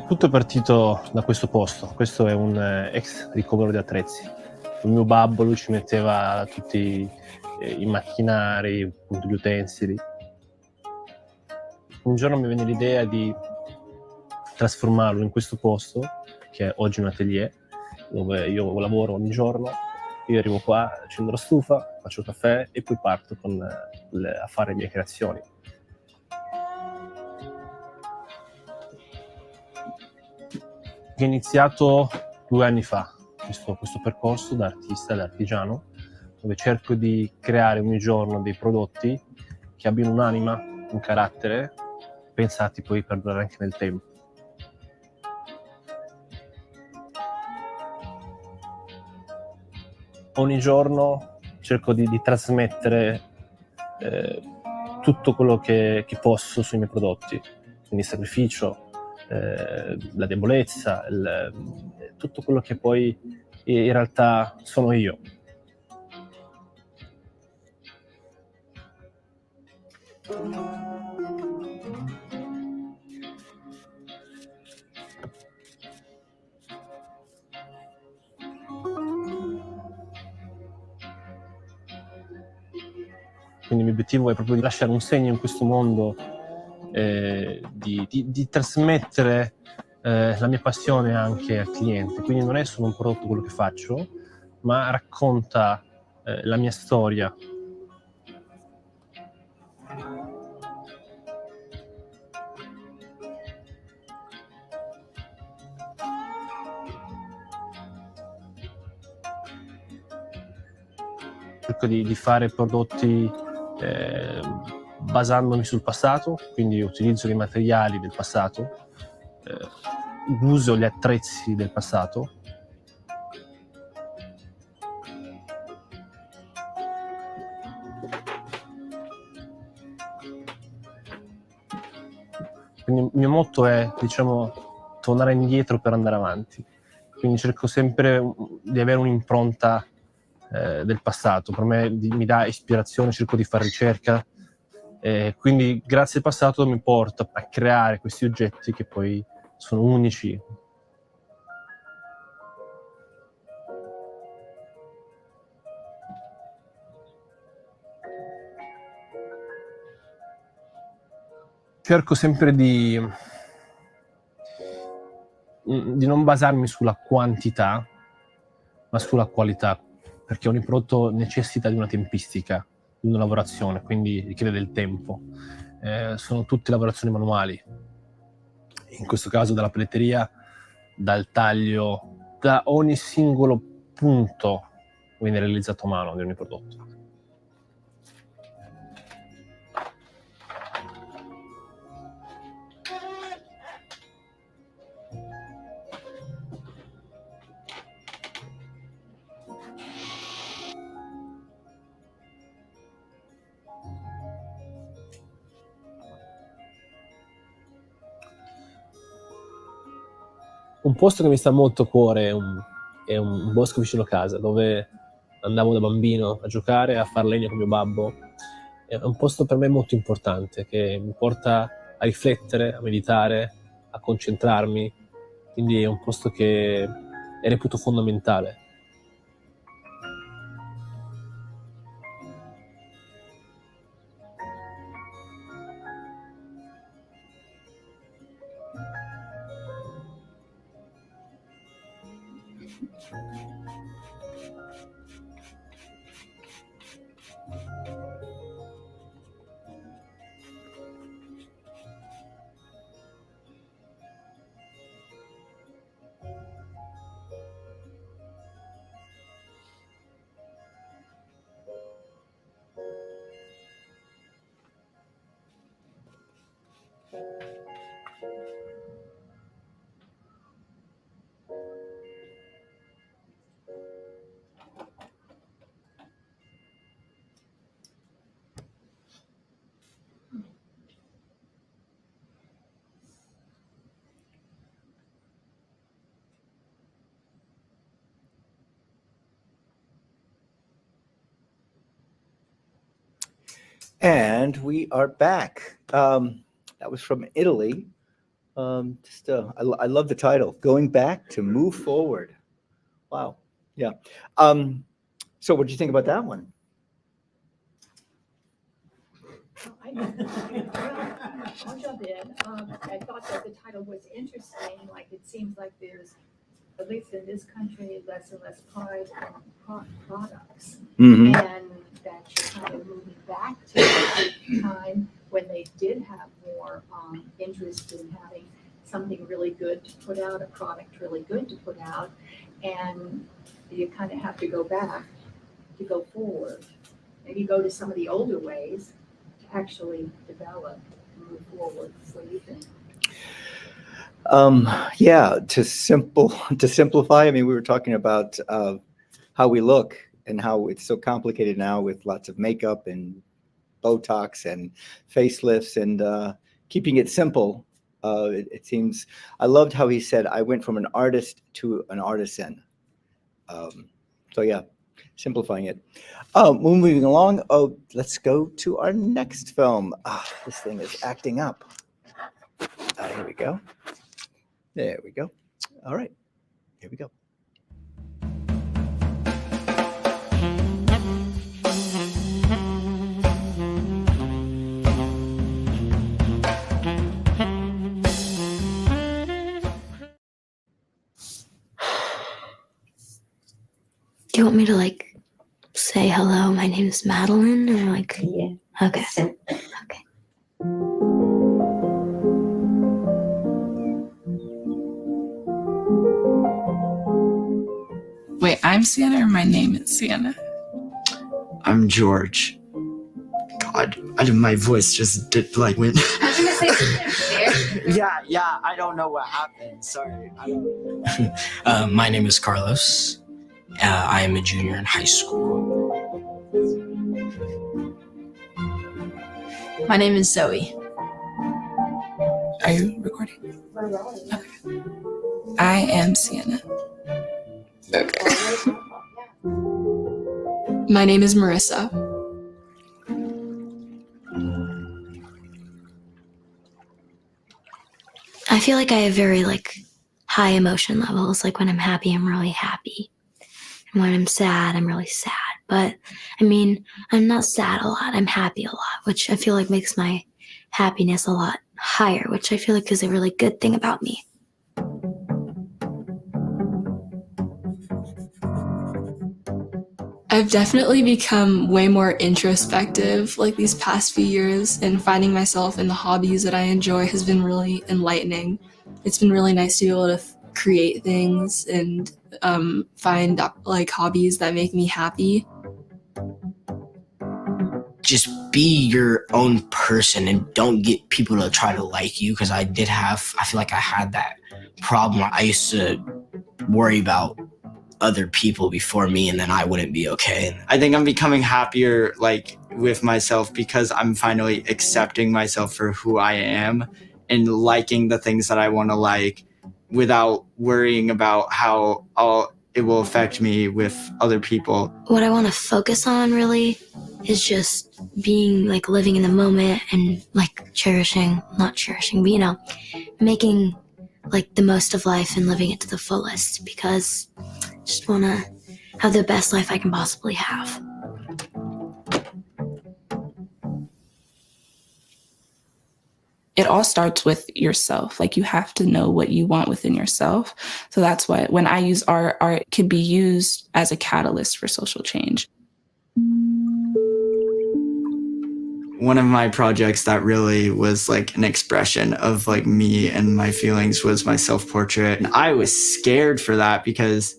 Tutto è partito da questo posto. Questo è un ex ricovero di attrezzi. Il mio babbo, lui ci metteva tutti i macchinari, appunto, gli utensili. Un giorno mi venne l'idea di trasformarlo in questo posto, che è oggi un atelier, dove io lavoro ogni giorno. Io arrivo qua, accendo la stufa, faccio caffè e poi parto a fare le mie creazioni. Ho iniziato 2 anni fa questo percorso da artista, da artigiano, dove cerco di creare ogni giorno dei prodotti che abbiano un'anima, un carattere, pensati poi per durare anche nel tempo. Ogni giorno cerco di trasmettere tutto quello che posso sui miei prodotti, quindi sacrificio, la debolezza, tutto quello che poi in realtà sono io. Quindi il mio obiettivo è proprio di lasciare un segno in questo mondo, di trasmettere la mia passione anche al cliente. Quindi non è solo un prodotto quello che faccio, ma racconta la mia storia. cerco di fare prodotti basandomi sul passato, quindi utilizzo dei materiali del passato, uso gli attrezzi del passato. Quindi il mio motto è, diciamo, tornare indietro per andare avanti. Quindi cerco sempre di avere un'impronta del passato. Per me mi dà ispirazione, cerco di fare ricerca. Quindi grazie al passato mi porta a creare questi oggetti che poi sono unici. Cerco sempre di non basarmi sulla quantità, ma sulla qualità, perché ogni prodotto necessita di una tempistica, di una lavorazione, quindi richiede del tempo. Sono tutte lavorazioni manuali, in questo caso dalla pelletteria, dal taglio, da ogni singolo punto viene realizzato a mano di ogni prodotto. Un posto che mi sta molto a cuore è un bosco vicino a casa, dove andavo da bambino a giocare, a far legna con mio babbo. È un posto per me molto importante, che mi porta a riflettere, a meditare, a concentrarmi. Quindi è un posto che reputo fondamentale. And we are back. That was from Italy. I love the title, Going Back to Move Forward. Wow. Yeah. So what did you think about that one? I'll jump in. I thought that the title was interesting. Like, it seems like there's, at least in this country, less and less pride in products. Mm-hmm. And that you're kind of moving back to a time when they did have more interest in having something really good to put out, a product really good to put out. And you kind of have to go back to go forward. Maybe go to some of the older ways to actually develop and move forward. What do you think? Yeah, to simplify, I mean, we were talking about how we look and how it's so complicated now with lots of makeup and Botox and facelifts, and keeping it simple. It seems, I loved how he said, I went from an artist to an artisan. So yeah, simplifying it. Moving along, let's go to our next film. This thing is acting up. Here we go. There we go. All right, here we go. Do you want me to like say hello? My name is Madeline, or like? Yeah. Okay. Okay. Wait, I'm Sienna, or my name is Sienna? I'm George. God, my voice just did like went. I was gonna say something there. Yeah, I don't know what happened. Sorry. My name is Carlos. I am a junior in high school. My name is Zoe. Are you recording? We're rolling. Okay. I am Sienna. Okay. My name is Marissa. I feel like I have very high emotion levels. Like when I'm happy, I'm really happy. And when I'm sad, I'm really sad. But I mean, I'm not sad a lot. I'm happy a lot, which I feel like makes my happiness a lot higher, which I feel like is a really good thing about me. I've definitely become way more introspective these past few years, and finding myself in the hobbies that I enjoy has been really enlightening. It's been really nice to be able to create things and find hobbies that make me happy. Just be your own person and don't get people to try to like you, because I feel like I had that problem. I used to worry about other people before me and then I wouldn't be okay. I think I'm becoming happier with myself because I'm finally accepting myself for who I am and liking the things that I want to like without worrying about how it will affect me with other people. What I want to focus on really is just being living in the moment and not cherishing, but making the most of life and living it to the fullest, because I just want to have the best life I can possibly have. It all starts with yourself. You have to know what you want within yourself. So that's why when I use art can be used as a catalyst for social change. One of my projects that really was an expression of me and my feelings was my self-portrait. And I was scared for that because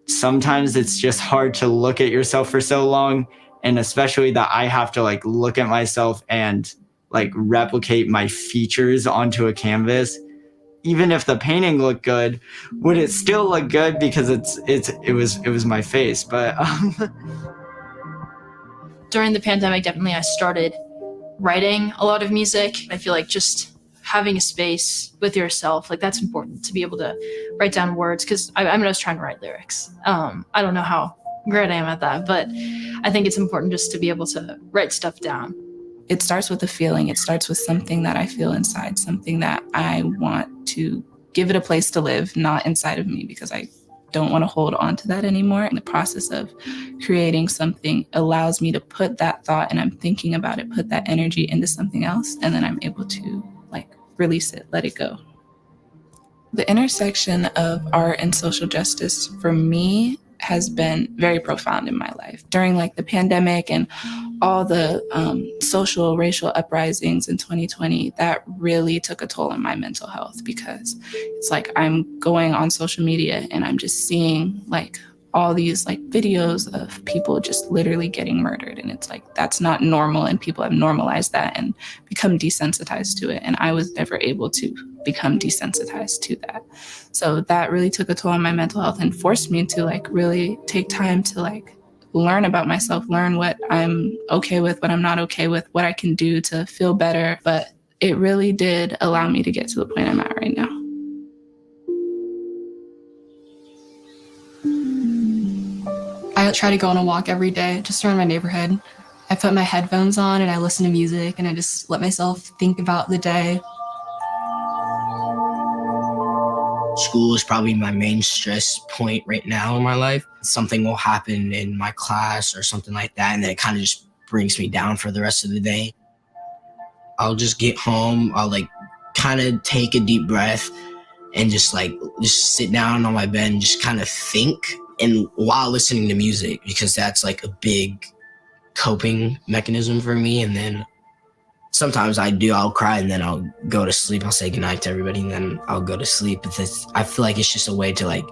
sometimes it's just hard to look at yourself for so long. And especially that I have to look at myself and replicate my features onto a canvas. Even if the painting looked good, would it still look good because it was my face. But During the pandemic, definitely I started writing a lot of music. I feel like just having a space with yourself, that's important to be able to write down words, because I was trying to write lyrics. I don't know how great I am at that, but I think it's important just to be able to write stuff down. It starts with a feeling. It starts with something that I feel inside, something that I want to give it a place to live, not inside of me, because I don't want to hold on to that anymore. And the process of creating something allows me to put that thought, and I'm thinking about it, put that energy into something else, and then I'm able to release it, let it go. The intersection of art and social justice for me has been very profound in my life. During the pandemic and all the social, racial uprisings in 2020, that really took a toll on my mental health, because it's I'm going on social media and I'm just seeing all these videos of people just literally getting murdered. And it's that's not normal, and people have normalized that and become desensitized to it. And I was never able to become desensitized to that. So that really took a toll on my mental health and forced me to really take time to learn about myself, learn what I'm okay with, what I'm not okay with, what I can do to feel better. But it really did allow me to get to the point I'm at right now. I try to go on a walk every day, just around my neighborhood. I put my headphones on and I listen to music and I just let myself think about the day. School is probably my main stress point right now in my life. Something will happen in my class or something like that, and then it kind of just brings me down for the rest of the day. I'll just get home, I'll kind of take a deep breath and just sit down on my bed and just kind of think, and while listening to music, because that's a big coping mechanism for me. And then sometimes I'll cry and then I'll go to sleep. I'll say goodnight to everybody and then I'll go to sleep. I feel like it's just a way to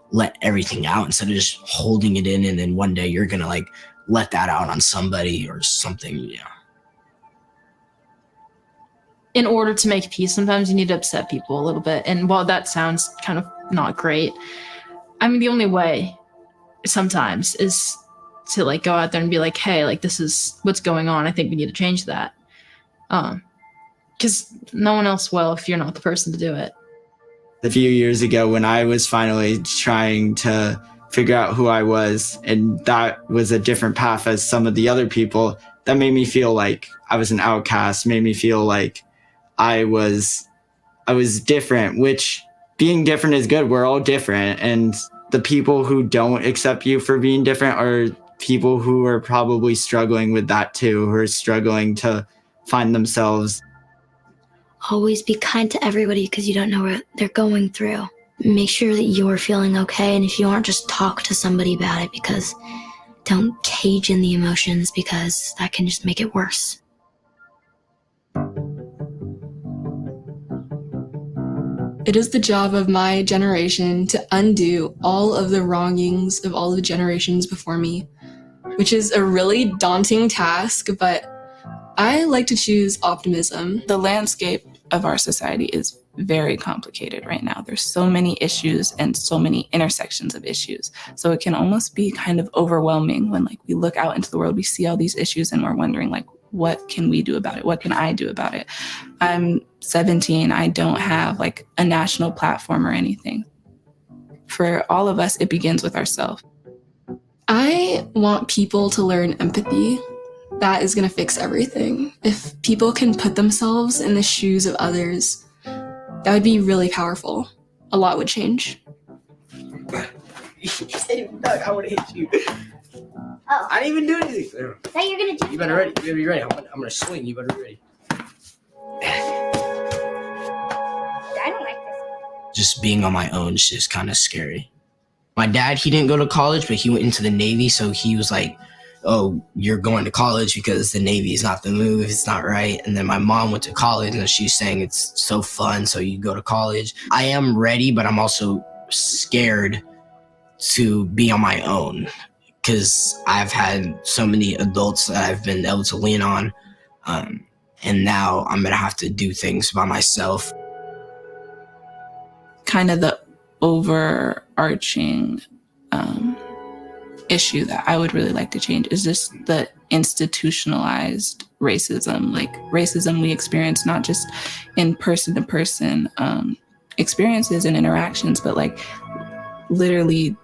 let everything out instead of just holding it in, and then one day you're gonna let that out on somebody or something. Yeah. In order to make peace, sometimes you need to upset people a little bit. And while that sounds kind of not great, I mean, the only way sometimes is to like go out there and be like, hey, like this is what's going on. I think we need to change that. Because no one else will if you're not the person to do it. A few years ago when I was finally trying to figure out who I was, and that was a different path as some of the other people, that made me feel like I was an outcast, made me feel like I was different, which being different is good. We're all different. And the people who don't accept you for being different are people who are probably struggling with that too, who are struggling to find themselves. Always be kind to everybody because you don't know what they're going through. Make sure that you're feeling okay, and if you aren't, just talk to somebody about it, because don't cage in the emotions, because that can just make it worse. It is the job of my generation to undo all of the wrongings of all the generations before me, which is a really daunting task, but I like to choose optimism. The landscape of our society is very complicated right now. There's so many issues and so many intersections of issues. So it can almost be kind of overwhelming when like we look out into the world, we see all these issues and we're wondering like, what can we do about it? What can I do about it? I'm 17. I don't have like a national platform or anything. For all of us, it begins with ourselves. I want people to learn empathy. That is going to fix everything. If people can put themselves in the shoes of others, that would be really powerful. A lot would change. Doug, I want to hit you. Oh. I didn't even do anything. Now you're gonna do. You better ready. You better be ready. I'm gonna swing. You better be ready. I don't like this. Just being on my own is just kind of scary. My dad, he didn't go to college, but he went into the Navy, so he was like, oh, you're going to college because the Navy is not the move, it's not right. And then my mom went to college and she's saying it's so fun, so you go to college. I am ready, but I'm also scared to be on my own because I've had so many adults that I've been able to lean on. And now I'm gonna have to do things by myself. Kind of the overarching issue that I would really like to change is just the institutionalized racism, like racism we experience not just in person-to-person experiences and interactions, but like literally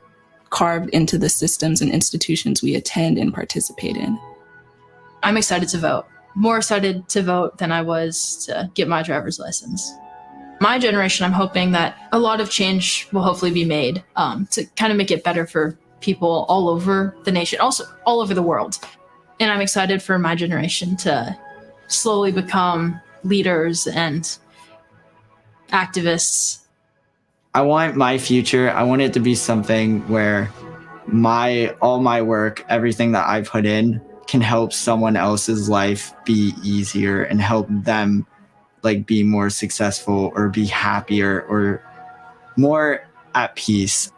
carved into the systems and institutions we attend and participate in. I'm excited to vote. More excited to vote than I was to get my driver's license. My generation, I'm hoping that a lot of change will hopefully be made to kind of make it better for people all over the nation, also all over the world. And I'm excited for my generation to slowly become leaders and activists. I want my future, I want it to be something where all my work, everything that I put in can help someone else's life be easier and help them like be more successful or be happier or more at peace.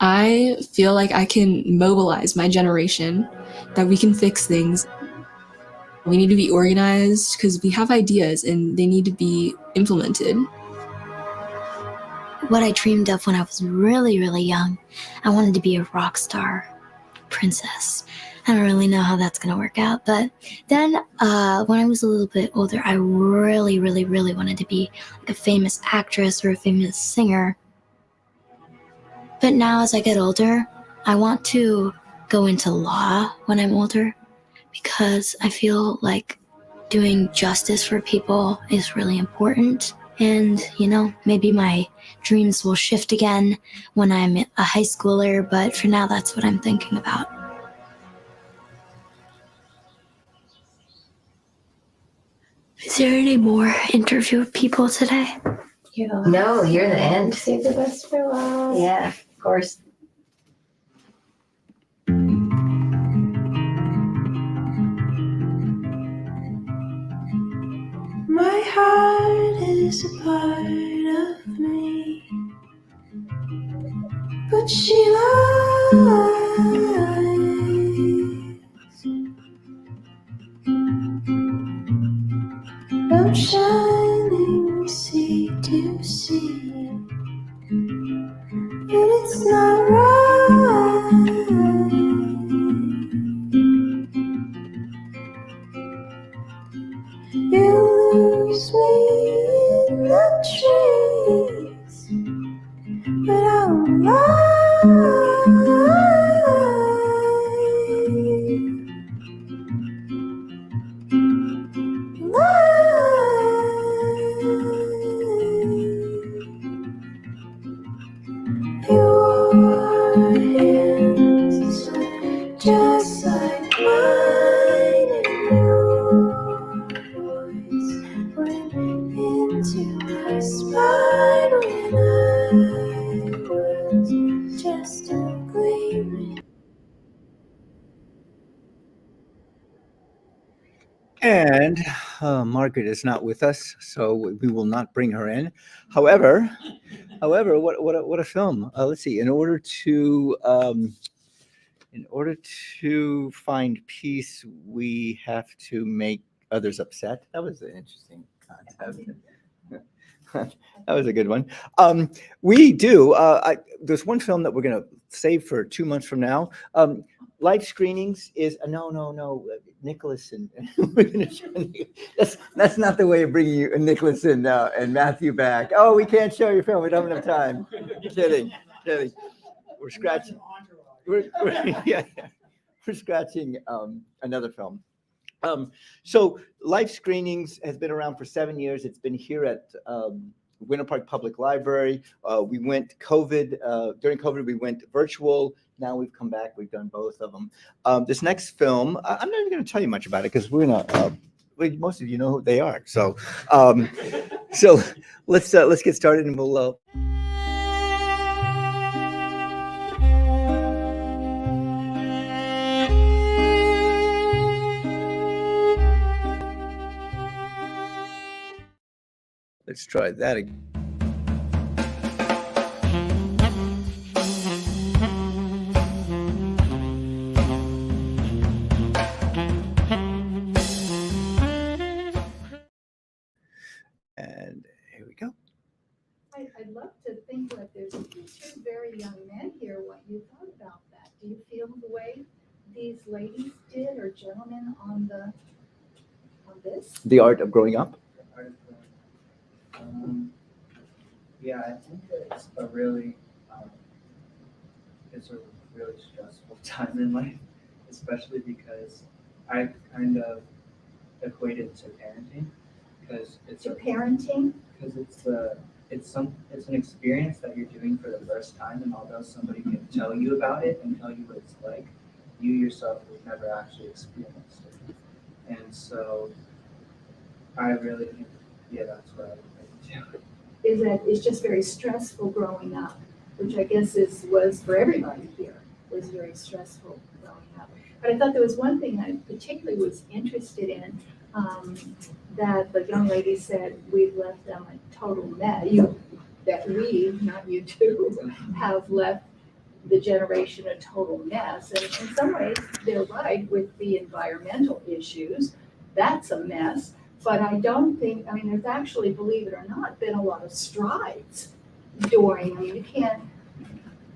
I feel like I can mobilize my generation, that we can fix things. We need to be organized because we have ideas and they need to be implemented. What I dreamed of when I was really, really young, I wanted to be a rock star princess. I don't really know how that's going to work out, but then when I was a little bit older, I really, really, really wanted to be like a famous actress or a famous singer. But now as I get older, I want to go into law when I'm older because I feel like doing justice for people is really important. And, you know, maybe my dreams will shift again when I'm a high schooler, but for now, that's what I'm thinking about. Is there any more interview people today? No, you're the end. Save the best for last. Yeah, of course. My heart is a part of me, but she lies. into my spine when I was just a gleam. And Margaret is not with us, so we will not bring her in. However, what a film! Let's see. In order to find peace, we have to make others upset. That was an interesting concept. That was a good one. We do. There's one film that we're going to save for 2 months from now. Live screenings is no. Nicholas and we're gonna that's not the way of bringing you Nicholas and Matthew back. Oh, we can't show your film. We don't have enough time. Kidding. We're scratching. Yeah. We're scratching another film. So live screenings has been around for 7 years. It's been here at Winter Park Public Library. We went during COVID, we went virtual. Now we've come back. We've done both of them. This next film, I'm not even going to tell you much about it because we're not. Most of you know who they are. So, let's get started and we'll. Let's try that again. And here we go. I'd love to think that there's two very young men here, what you thought about that. Do you feel the way these ladies did, or gentlemen on this? The Art of Growing Up. Yeah, I think it's a really stressful time in life, especially because I kind of equate it to parenting, because it's an experience that you're doing for the first time, and although somebody can tell you about it and tell you what it's like, you yourself have never actually experienced it. And so I really think, yeah, that's what I would think too. Is that it's just very stressful growing up, which I guess was for everybody here, was very stressful growing up. But I thought there was one thing I particularly was interested in, that the young lady said we've left them a total mess. That we, not you two, have left the generation a total mess. And in some ways, they're right with the environmental issues. That's a mess. But I don't think, there's actually, believe it or not, been a lot of strides you can't,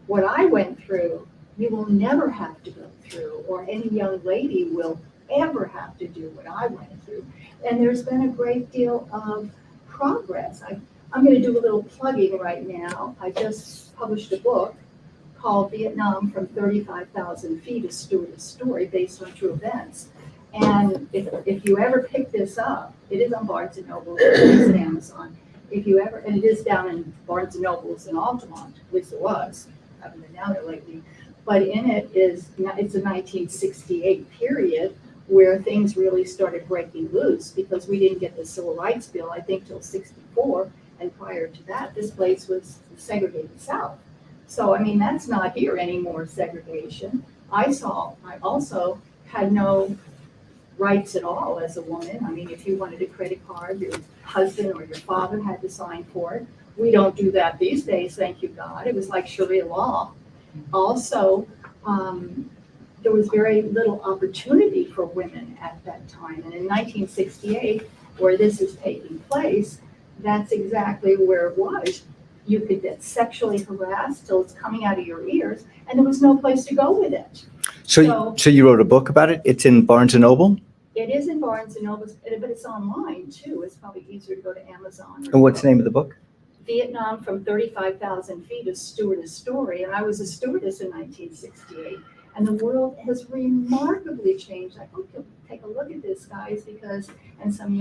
what I went through, you will never have to go through, or any young lady will ever have to do what I went through. And there's been a great deal of progress. I'm going to do a little plugging right now. I just published a book called Vietnam from 35,000 Feet, a Stewardess Story, based on true events. And if you ever pick this up, it is on Barnes & Noble, it is on Amazon. And it is down in Barnes & Noble's in Altamont, at least it was. I haven't been down there lately. But in it's a 1968 period where things really started breaking loose, because we didn't get the Civil Rights Bill, I think, till 64. And prior to that, this place was segregated South. So, that's not here anymore, segregation. I also had no rights at all as a woman. If you wanted a credit card, your husband or your father had to sign for it. We don't do that these days, thank you God. It was like Sharia law. Also, there was very little opportunity for women at that time. And in 1968, where this is taking place, that's exactly where it was. You could get sexually harassed till it's coming out of your ears, and there was no place to go with it. So you wrote a book about it? It's in Barnes & Noble? It is in Barnes & Noble, but it's online too. It's probably easier to go to Amazon. And what's the name of the book? Vietnam from 35,000 Feet, a Stewardess Story. And I was a stewardess in 1968. And the world has remarkably changed. I hope you'll take a look at this, guys, and some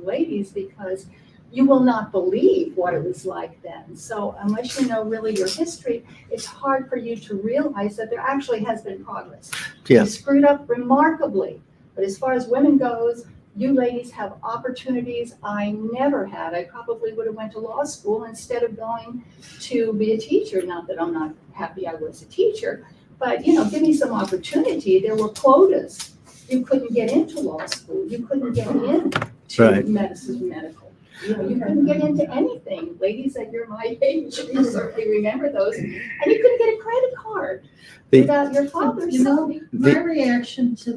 ladies, because you will not believe what it was like then. So unless you know really your history, it's hard for you to realize that there actually has been progress. Yeah. We screwed up remarkably. But as far as women goes, you ladies have opportunities I never had. I probably would have went to law school instead of going to be a teacher. Not that I'm not happy I was a teacher, but give me some opportunity. There were quotas. You couldn't get into law school. You couldn't get into Right. medicine, medical. You couldn't get into anything. Ladies at my age, you certainly remember those. And you couldn't get a credit card without your father's money. My reaction to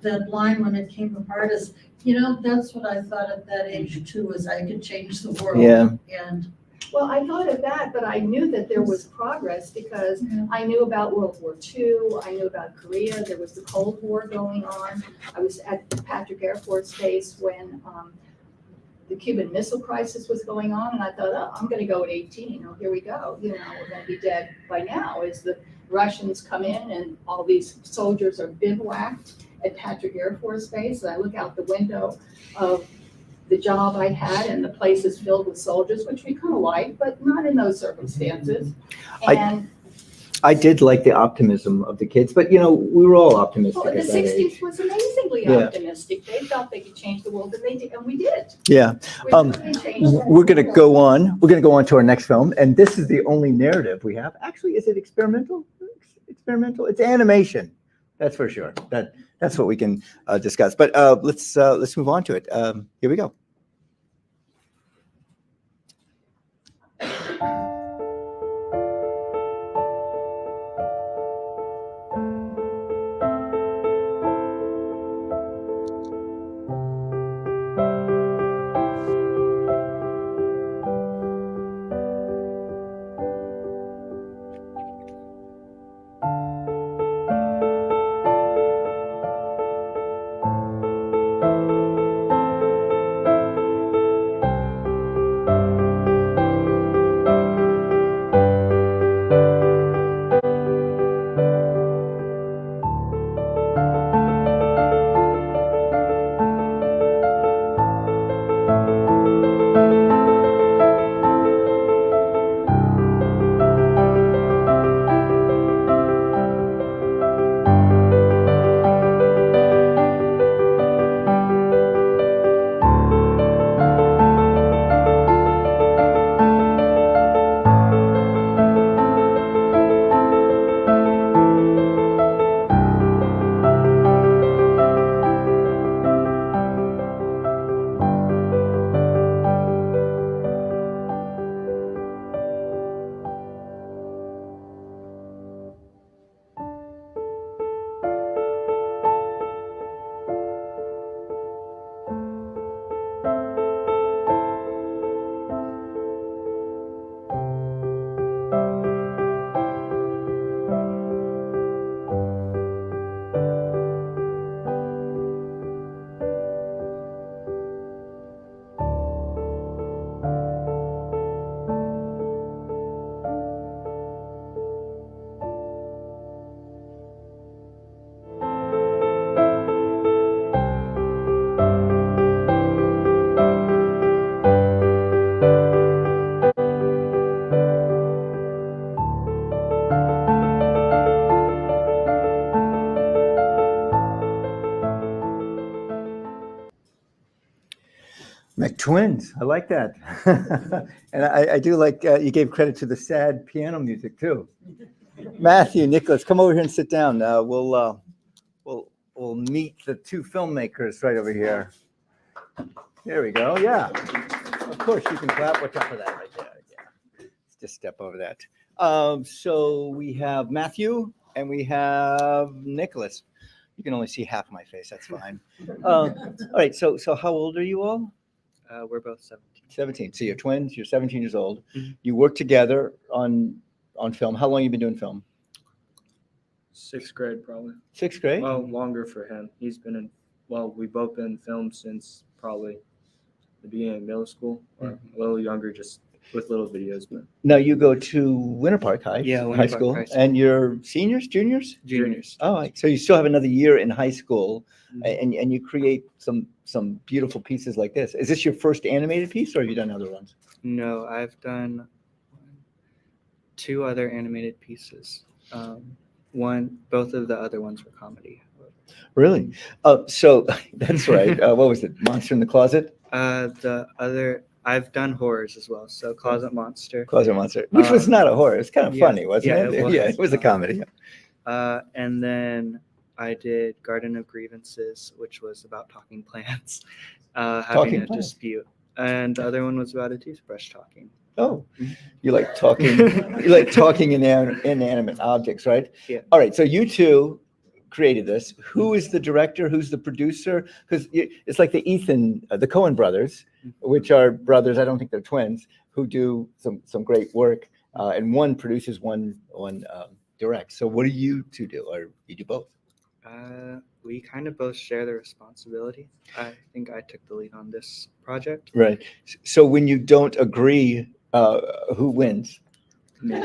that line when it came apart is, that's what I thought at that age too, is I could change the world. Yeah. And well, I thought of that, but I knew that there was progress because I knew about World War II. I knew about Korea. There was the Cold War going on. I was at Patrick Air Force Base when the Cuban Missile Crisis was going on, and I thought, oh, I'm going to go at 18. Oh, here we go. We're going to be dead by now as the Russians come in and all these soldiers are bivouacked at Patrick Air Force Base. And I look out the window of the job I had, and the place is filled with soldiers, which we kind of like, but not in those circumstances. And I did like the optimism of the kids, but we were all optimistic the at that age. 60s was amazingly optimistic. They felt they could change the world, and they did, and we did. Yeah. We really changed the We're going to world. go on. We're going to go on to our next film, and this is the only narrative we have. Actually, is it experimental? Experimental? It's animation. That's for sure. That's what we can discuss. But let's move on to it. Here we go. McTwins, I like that. And I do like, you gave credit to the sad piano music too. Matthew, Nicholas, come over here and sit down. We'll meet the two filmmakers right over here. There we go, yeah. Of course, you can clap. Watch out for that right there. Yeah. Just step over that. So we have Matthew and we have Nicholas. You can only see half my face, that's fine. All right, so how old are you all? We're both 17. 17. So you're twins. You're 17 years old. Mhm. You work together on film. How long have you been doing film? 6th grade, probably. 6th grade? Well, longer for him. We've both been in film since probably the beginning of middle school, or a little younger, just with little videos. But Now you go to Winter Park High, Yeah, Winter high Park school, High School. and you're seniors, juniors? Juniors. Oh, so you still have another year in high school, and you create some beautiful pieces like this. Is this your first animated piece, or have you done other ones? No, I've done 2 other animated pieces. Both of the other ones were comedy. Really? So that's right. What was it? Monster in the Closet? I've done horrors as well. So Closet Monster. Closet Monster, which was not a horror. It's kind of yeah, funny, wasn't yeah, it? it was. Yeah, it was a comedy. And then I did Garden of Grievances, which was about talking plants, having Talking a plants. dispute. And the other one was about a toothbrush talking. Oh, you like talking? You like talking inanimate objects, right? Yeah. All right. So you two created this. Who is the director? Who's the producer? Because it's like the the Coen brothers, which are brothers. I don't think they're twins, who do some great work. And one produces, one directs. So what do you two do, or you do both? We kind of both share the responsibility. I think I took the lead on this project. Right. So when you don't agree, who wins? Me.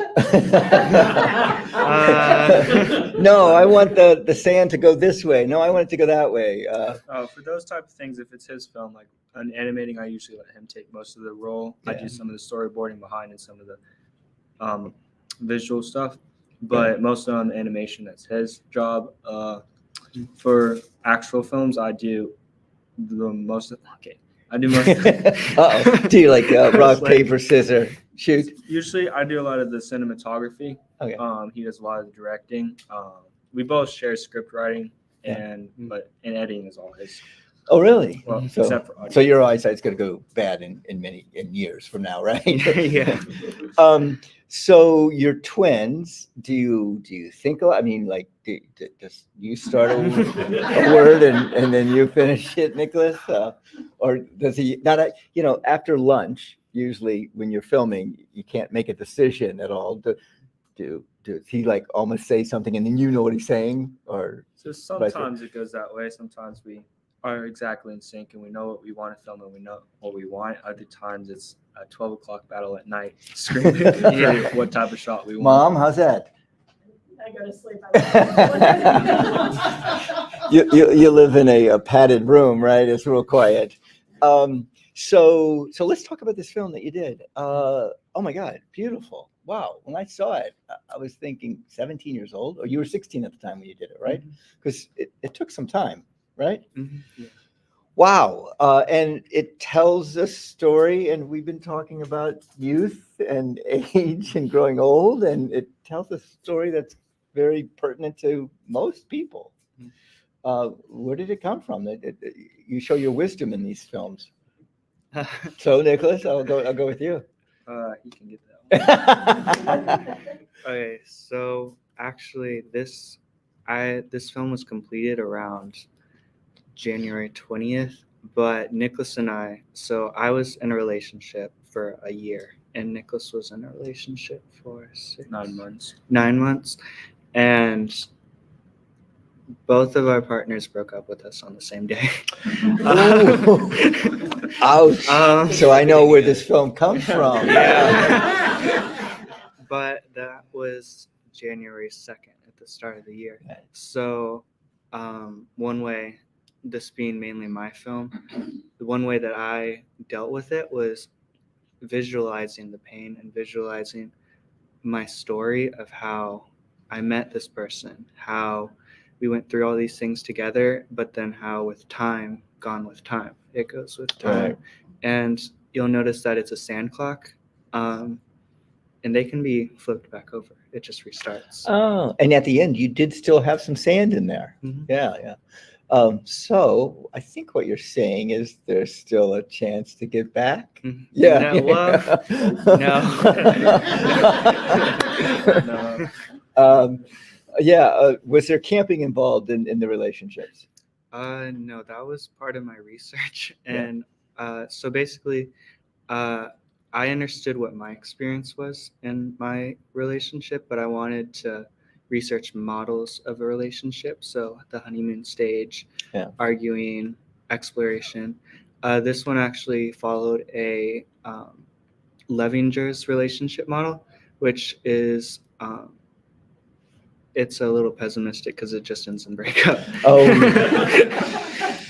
No, I want the sand to go this way. No, I want it to go that way. For those type of things, if it's his film, like an animating, I usually let him take most of the role. I do some of the storyboarding behind and some of the visual stuff, but mostly on the animation, that's his job. For actual films, I do the most. Okay, I do most. Uh-oh. Do you like rock, paper, scissors, shoot? Usually, I do a lot of the cinematography. Okay. He does a lot of the directing. We both share script writing, and editing is all his. Oh, really? Well, so, except for audio. So your eyesight's going to go bad in years from now, right? Yeah. So you're twins. Do you think? I mean, like, does you start a word and then you finish it, Nicholas, or does he not? After lunch, usually when you're filming, you can't make a decision at all. Does he like almost say something and then you know what he's saying, or? So sometimes it goes that way. Sometimes we are exactly in sync and we know what we want to film and we know what we want. Other times it's a 12 o'clock battle at night, screaming what type of shot we want. Mom, how's that? I go to sleep. You live in a padded room, right? It's real quiet. So let's talk about this film that you did. Oh my God, beautiful. Wow. When I saw it, I was thinking 17 years old, or you were 16 at the time when you did it, right? Because it took some time, right? Mm-hmm. Yeah. Wow. And it tells a story, and we've been talking about youth and age and growing old, and it tells a story that's very pertinent to most people. Where did it come from? You show your wisdom in these films. So, Nicholas, I'll go with you. You can get that one. Okay, so actually, this film was completed around January 20th, but Nicholas and I was in a relationship for a year, and Nicholas was in a relationship for 9 months. 9 months, and both of our partners broke up with us on the same day. Ouch. So I know where this film comes from. Yeah. But that was January 2nd at the start of the year. So one way, this being mainly my film, the one way that I dealt with it was visualizing the pain and visualizing my story of how I met this person, how we went through all these things together, but then how with time, gone with time, it goes with time. Right. And you'll notice that it's a sand clock, and they can be flipped back over. It just restarts. Oh, and at the end, you did still have some sand in there. Mm-hmm. Yeah. So I think what you're saying is there's still a chance to get back. Mm-hmm. Yeah. No. No. Was there camping involved in the relationships? No, that was part of my research. And so basically, I understood what my experience was in my relationship, but I wanted to research models of a relationship. So the honeymoon stage, arguing, exploration. This one actually followed a Levinger's relationship model, which is it's a little pessimistic because it just ends in breakup. Oh.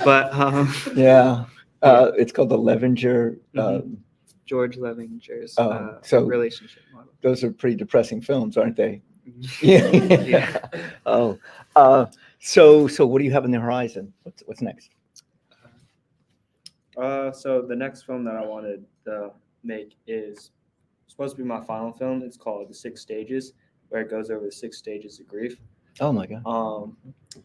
But it's called the Levinger. George Levinger's relationship model. Those are pretty depressing films, aren't they? Yeah. Oh, So what do you have on the horizon? What's next? So the next film that I wanted to make is supposed to be my final film. It's called The 6 Stages, where it goes over the 6 stages of grief. Oh my God.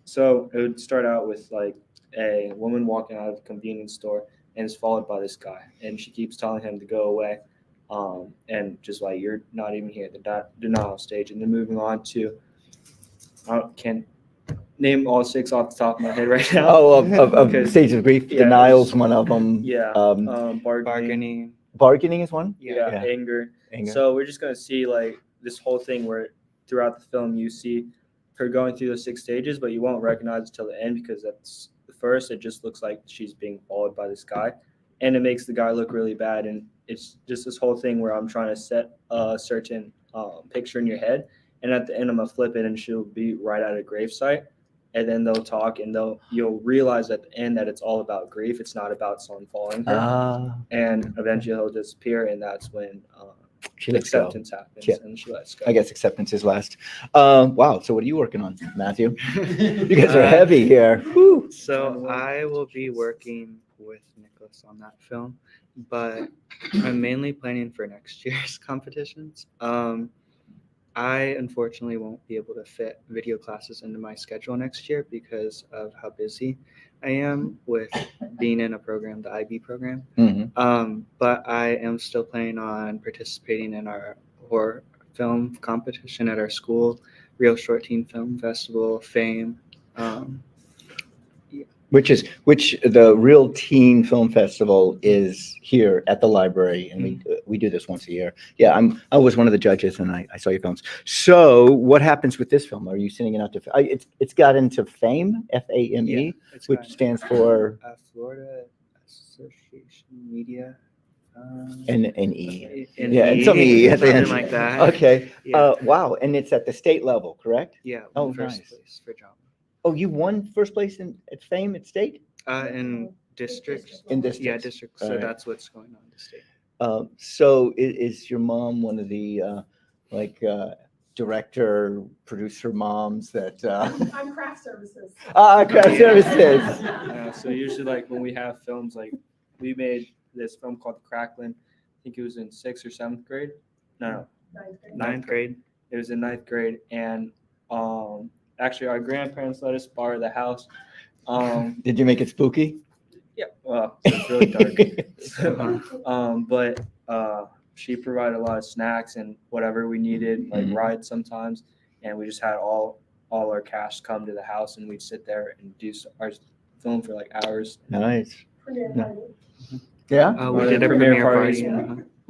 So it would start out with like a woman walking out of a convenience store and is followed by this guy, and she keeps telling him to go away, and just like, you're not even here, the denial stage. And then moving on to, I can't name all 6 off the top of my head right now. Oh, of stages of grief. Yeah, Denial's one of them. Yeah. Bargaining. Bargaining is one. Yeah, anger. Anger. So we're just gonna see like this whole thing where throughout the film you see her going through those 6 stages, but you won't recognize it till the end, because that's the first. It just looks like she's being followed by this guy, and it makes the guy look really bad. And it's just this whole thing where I'm trying to set a certain picture in your head, and at the end I'm gonna flip it, and she'll be right at a gravesite, and then they'll talk, and you'll realize at the end that it's all about grief. It's not about someone following her. And eventually he'll disappear, and that's when She lets go. acceptance happens, Yeah. and she lets go. I guess acceptance is last. Wow. So what are you working on, Matthew? You guys are heavy here. Whew. So I will be working with Nicholas on that film, but I'm mainly planning for next year's competitions. I unfortunately won't be able to fit video classes into my schedule next year because of how busy I am with being in a program, the IB program. But I am still planning on participating in our horror film competition at our school, Real Short Teen Film Festival, Fame. Which the Real Teen Film Festival is here at the library, and we do this once a year. Yeah, I was one of the judges, and I saw your films. So what happens with this film? Are you sending it out to? It's got into Fame, FAME, Yeah, which stands for Florida Association Media. NE. Yeah, and some E at the something end. like that. Okay. Yeah. Wow, and it's at the state level, correct? Yeah. Oh, first nice. place for drama. Oh, you won first place at Fame at state? In districts. In districts. Yeah, districts. So All right. that's what's going on to state. So is your mom one of the director, producer moms that? I'm craft services. Craft services. Yeah, so usually like when we have films, like we made this film called Cracklin'. I think it was in 6th or 7th grade. No, Ninth grade. It was in 9th grade, and actually our grandparents let us borrow the house. Did you make it spooky? Yeah, well, it's really dark. But she provided a lot of snacks and whatever we needed, like rides sometimes, and we just had all our cast come to the house, and we'd sit there and do our film for like hours. Nice. Yeah. We did a premiere party.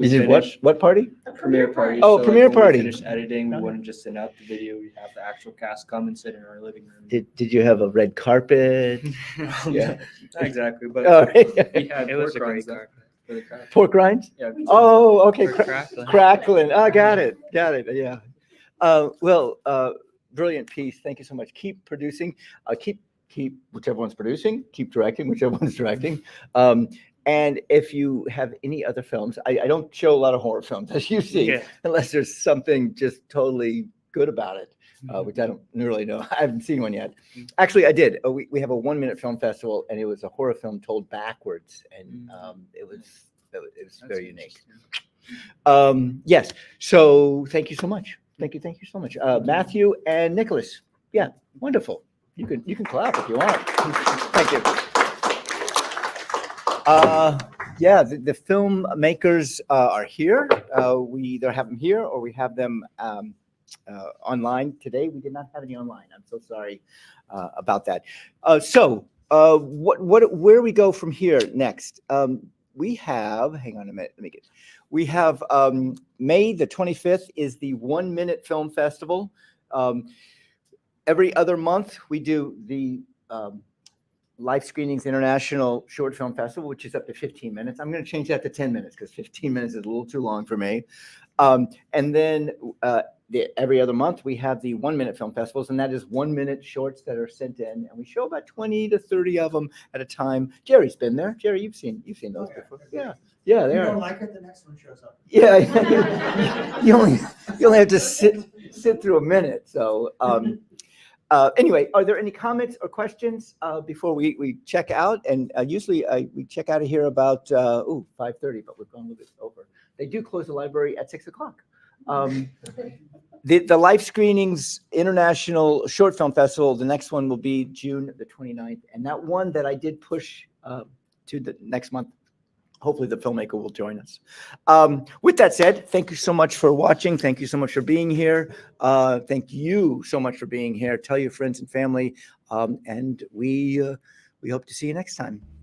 You did what party? A premiere party. Oh, So, premiere like, when party. we finished editing, we wouldn't just send out the video. We'd have the actual cast come and sit in our living room. Did you have a red carpet? Yeah. Not exactly, but All right. we had It was pork a great rinds, though, carpet. for the crack. Pork rinds? Yeah. Oh, okay. For Cracklin'. Cracklin'. Oh, got it. Yeah. Brilliant piece. Thank you so much. Keep producing. Keep whichever one's producing. Keep directing whichever one's directing. And if you have any other films, I don't show a lot of horror films, as you see, unless there's something just totally good about it, which I don't really know. I haven't seen one yet. Actually, I did. We have a 1-minute film festival, and it was a horror film told backwards, and it was very unique. Yes. So thank you so much. Thank you so much, Matthew and Nicholas. Yeah, wonderful. You can clap if you want. Thank you. Yeah, the filmmakers are here. We either have them here or we have them online today. We did not have any online. I'm so sorry about that. Where we go from here next? We have, hang on a minute, let me get. We have May the 25th is the 1-minute film festival. Every other month we do the Life Screenings International Short Film Festival, which is up to 15 minutes. I'm going to change that to 10 minutes because 15 minutes is a little too long for me. And then every other month we have the 1-minute film festivals, and that is 1-minute shorts that are sent in, and we show about 20 to 30 of them at a time. Jerry's been there. Jerry, you've seen those before. Yeah, they You are. don't like it, the next one shows up. Yeah, you only have to sit through a minute. So Anyway, are there any comments or questions before we check out? And usually we check out of here about 5:30, but we've gone a little bit over. They do close the library at 6 o'clock. The Live Screenings International Short Film Festival, the next one will be June the 29th. And that one that I did push to the next month, hopefully the filmmaker will join us. With that said, thank you so much for watching. Thank you so much for being here. Thank you so much for being here. Tell your friends and family. And we hope to see you next time.